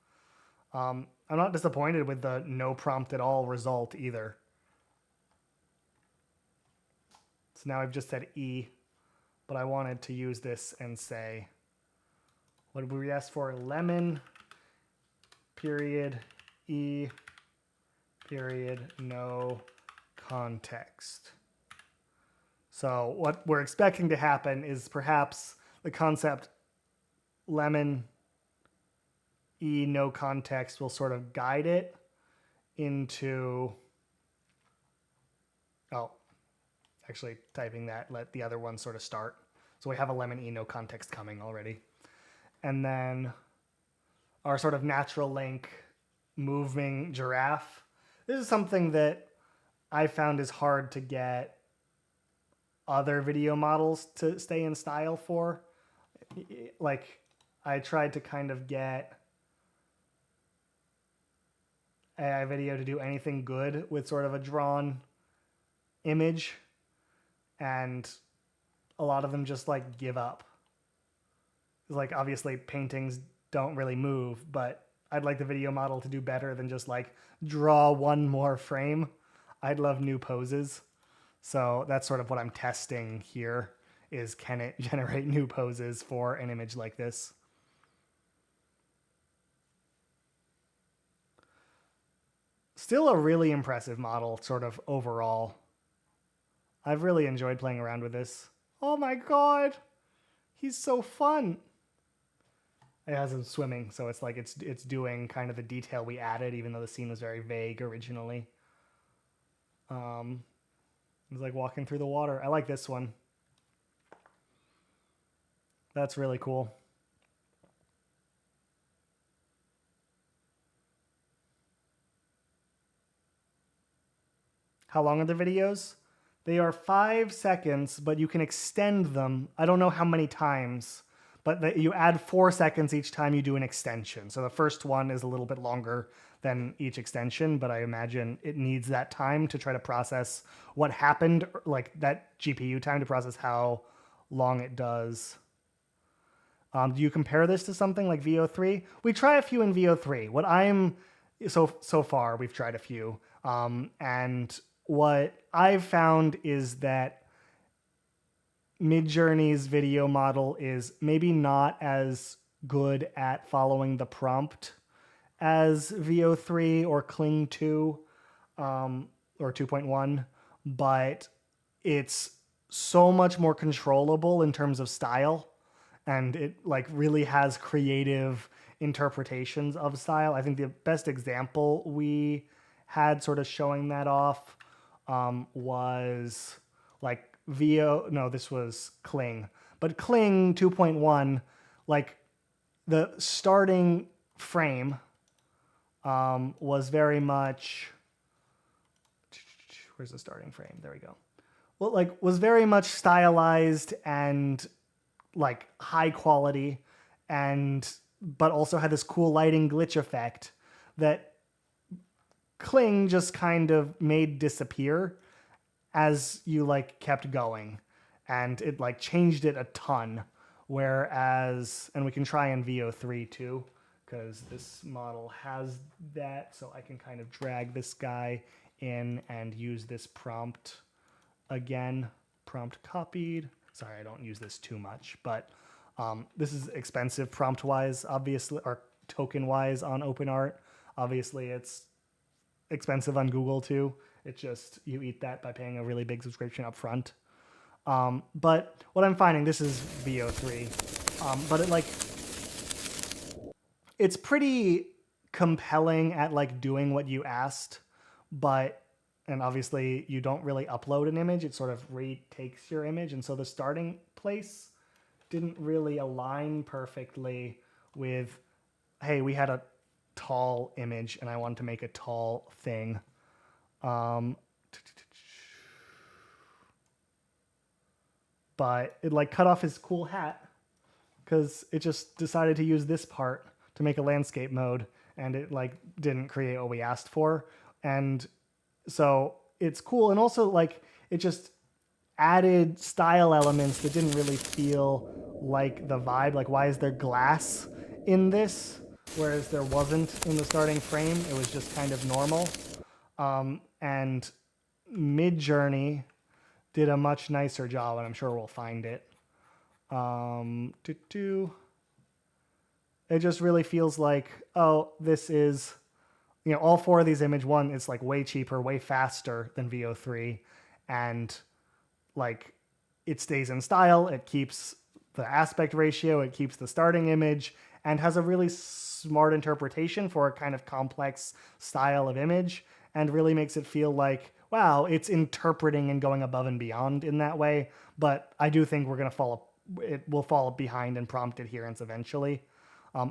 I'm not disappointed with the no prompt at all result either. So now I've just said E, but I wanted to use this and say, what did we ask for? Lemon, period, E, period, no context. So what we're expecting to happen is perhaps the concept lemon, E, no context will sort of guide it into, oh, actually typing that, let the other one sort of start. So we have a lemon E no context coming already. And then our sort of natural link moving giraffe. This is something that I found is hard to get other video models to stay in style for. Like I tried to kind of get AI video to do anything good with sort of a drawn image, and a lot of them just like give up. Like obviously paintings don't really move, but I'd like the video model to do better than just like draw one more frame. I'd love new poses. So that's sort of what I'm testing here, is can it generate new poses for an image like this? Still a really impressive model sort of overall. I've really enjoyed playing around with this. Oh my god, he's so fun. It has him swimming, so it's like it's doing kind of the detail we added, even though the scene was very vague originally. It's like walking through the water. I like this one. That's really cool. How long are the videos? They are 5 seconds, but you can extend them. I don't know how many times, but you add 4 seconds each time you do an extension. So the first one is a little bit longer than each extension, but I imagine it needs that time to try to process what happened, like that GPU time to process how long it does. Do you compare this to something like VO3? We try a few in VO3. So far we've tried a few, and what I've found is that Midjourney's video model is maybe not as good at following the prompt as VO3 or Kling 2 or 2.1, but it's so much more controllable in terms of style, and it like really has creative interpretations of style. I think the best example we had sort of showing that off was like this was Kling. But Kling 2.1, like the starting frame was very much, where's the starting frame? There we go. Well, like was very much stylized and like high quality, but also had this cool lighting glitch effect that Kling just kind of made disappear as you like kept going, and it like changed it a ton. Whereas, and we can try in VO3 too, because this model has that, so I can kind of drag this guy in and use this prompt again. Prompt copied. Sorry, I don't use this too much, but this is expensive prompt-wise, obviously, or token-wise on OpenArt. Obviously, it's expensive on Google too. It's just, you eat that by paying a really big subscription up front. But what I'm finding, this is VO3, but it's pretty compelling at like doing what you asked, and obviously you don't really upload an image, it sort of retakes your image, and so the starting place didn't really align perfectly with, hey, we had a tall image and I wanted to make a tall thing. But it like cut off his cool hat because it just decided to use this part to make a landscape mode, and it like didn't create what we asked for. And so it's cool, and also like it just added style elements that didn't really feel like the vibe. Like, why is there glass in this whereas there wasn't in the starting frame? It was just kind of normal. And Midjourney did a much nicer job, and I'm sure we'll find it. It just really feels like, oh, this is, all four of these image, one, it's like way cheaper, way faster than VO3, and like it stays in style, it keeps the aspect ratio, it keeps the starting image, and has a really smart interpretation for a kind of complex style of image, and really makes it feel like, wow, it's interpreting and going above and beyond in that way. But I do think it will fall behind in prompt adherence eventually.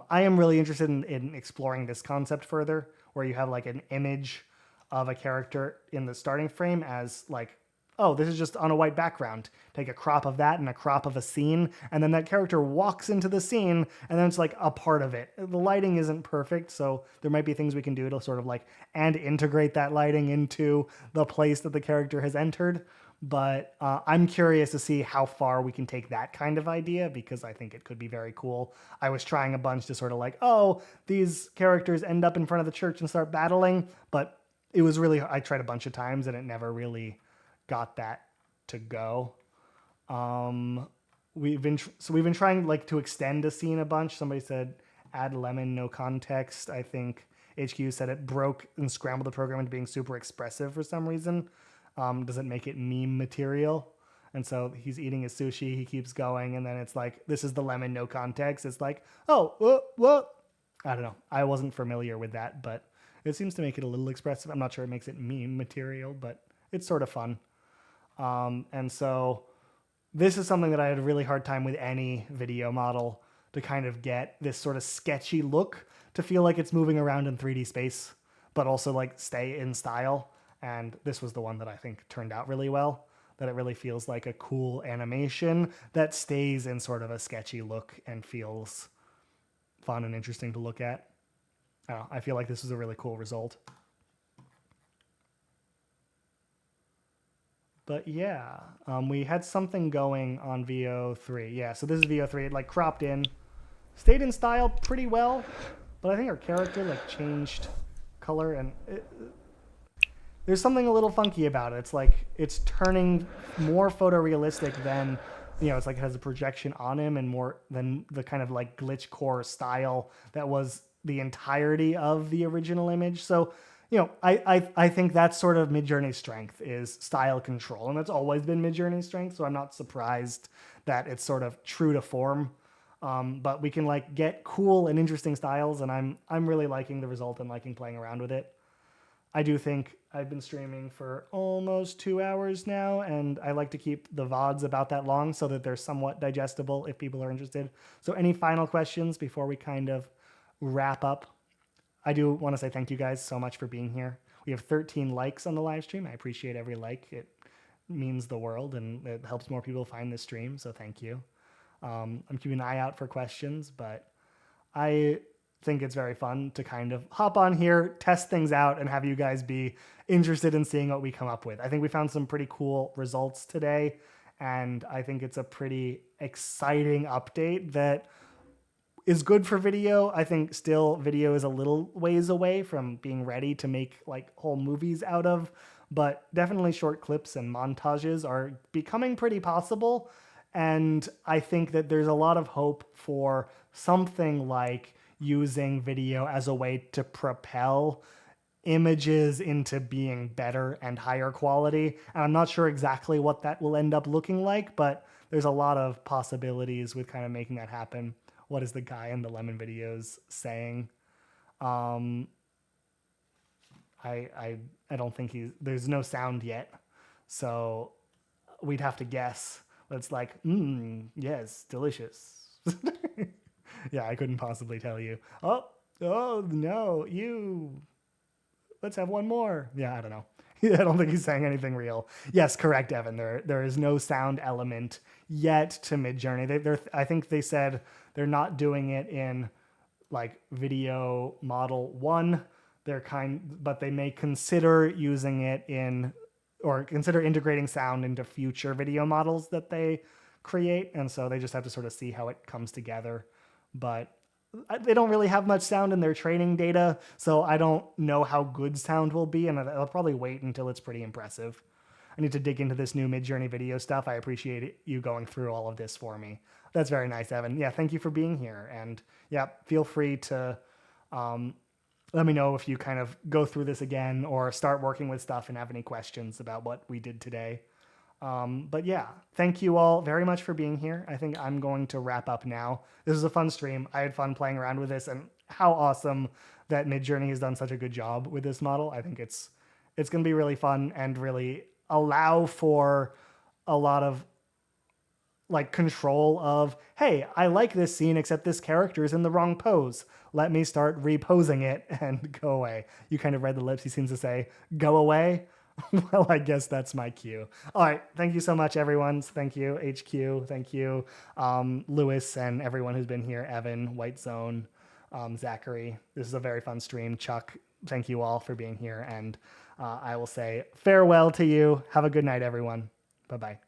I am really interested in exploring this concept further, where you have like an image of a character in the starting frame as like, oh, this is just on a white background. Take a crop of that and a crop of a scene, and then that character walks into the scene, and then it's like a part of it. The lighting isn't perfect, so there might be things we can do to sort of like, and integrate that lighting into the place that the character has entered. But I'm curious to see how far we can take that kind of idea, because I think it could be very cool. I was trying a bunch to sort of like, oh, these characters end up in front of the church and start battling, but it was really, I tried a bunch of times and it never really got that to go. We've been trying like to extend a scene a bunch. Somebody said add lemon, no context. I think HQ said it broke and scrambled the program into being super expressive for some reason. Does it make it meme material? And so he's eating his sushi, he keeps going, and then it's like, this is the lemon, no context. It's like, oh, what? I don't know. I wasn't familiar with that, but it seems to make it a little expressive. I'm not sure it makes it meme material, but it's sort of fun. And so this is something that I had a really hard time with any video model, to kind of get this sort of sketchy look to feel like it's moving around in 3D space, but also like stay in style. And this was the one that I think turned out really well, that it really feels like a cool animation that stays in sort of a sketchy look and feels fun and interesting to look at. I don't know, I feel like this was a really cool result. But yeah, we had something going on VO3. Yeah, so this is VO3. It like cropped in, stayed in style pretty well, but I think our character like changed color and there's something a little funky about it. It's like it's turning more photorealistic than, it's like it has a projection on him and more than the kind of like glitch core style that was the entirety of the original image. So, I think that's sort of Midjourney's strength is style control, and that's always been Midjourney's strength. So I'm not surprised that it's sort of true to form. But we can like get cool and interesting styles, and I'm really liking the result and liking playing around with it. I do think I've been streaming for almost 2 hours now, and I like to keep the VODs about that long so that they're somewhat digestible if people are interested. So any final questions before we kind of wrap up? I do want to say thank you guys so much for being here. We have 13 likes on the live stream. I appreciate every like. It means the world, and it helps more people find this stream, so thank you. I'm keeping an eye out for questions, but I think it's very fun to kind of hop on here, test things out, and have you guys be interested in seeing what we come up with. I think we found some pretty cool results today, and I think it's a pretty exciting update that is good for video. I think still video is a little ways away from being ready to make like whole movies out of, but definitely short clips and montages are becoming pretty possible. And I think that there's a lot of hope for something like using video as a way to propel images into being better and higher quality. And I'm not sure exactly what that will end up looking like, but there's a lot of possibilities with kind of making that happen. What is the guy in the lemon videos saying? I don't think there's no sound yet. So we'd have to guess. It's like, yes, delicious. Yeah, I couldn't possibly tell you. Oh no, let's have one more. Yeah, I don't know. I don't think he's saying anything real. Yes, correct, Evan. There is no sound element yet to Midjourney. I think they said they're not doing it in like video model 1. But they may consider using it or consider integrating sound into future video models that they create. And so they just have to sort of see how it comes together. But they don't really have much sound in their training data, so I don't know how good sound will be, and I'll probably wait until it's pretty impressive. I need to dig into this new Midjourney video stuff. I appreciate you going through all of this for me. That's very nice, Evan. Yeah, thank you for being here. And yeah, feel free to let me know if you kind of go through this again or start working with stuff and have any questions about what we did today. But yeah, thank you all very much for being here. I think I'm going to wrap up now. This was a fun stream. I had fun playing around with this, and how awesome that Midjourney has done such a good job with this model. I think it's going to be really fun and really allow for a lot of like control of, hey, I like this scene, except this character is in the wrong pose. Let me start reposing it and go away. You kind of read the lips. He seems to say, go away. Well, I guess that's my cue. All right. Thank you so much, everyone. Thank you, HQ. Thank you, Lewis, and everyone who's been here. Evan, White Zone, Zachary. This is a very fun stream. Chuck, thank you all for being here. And I will say farewell to you. Have a good night, everyone. Bye-bye.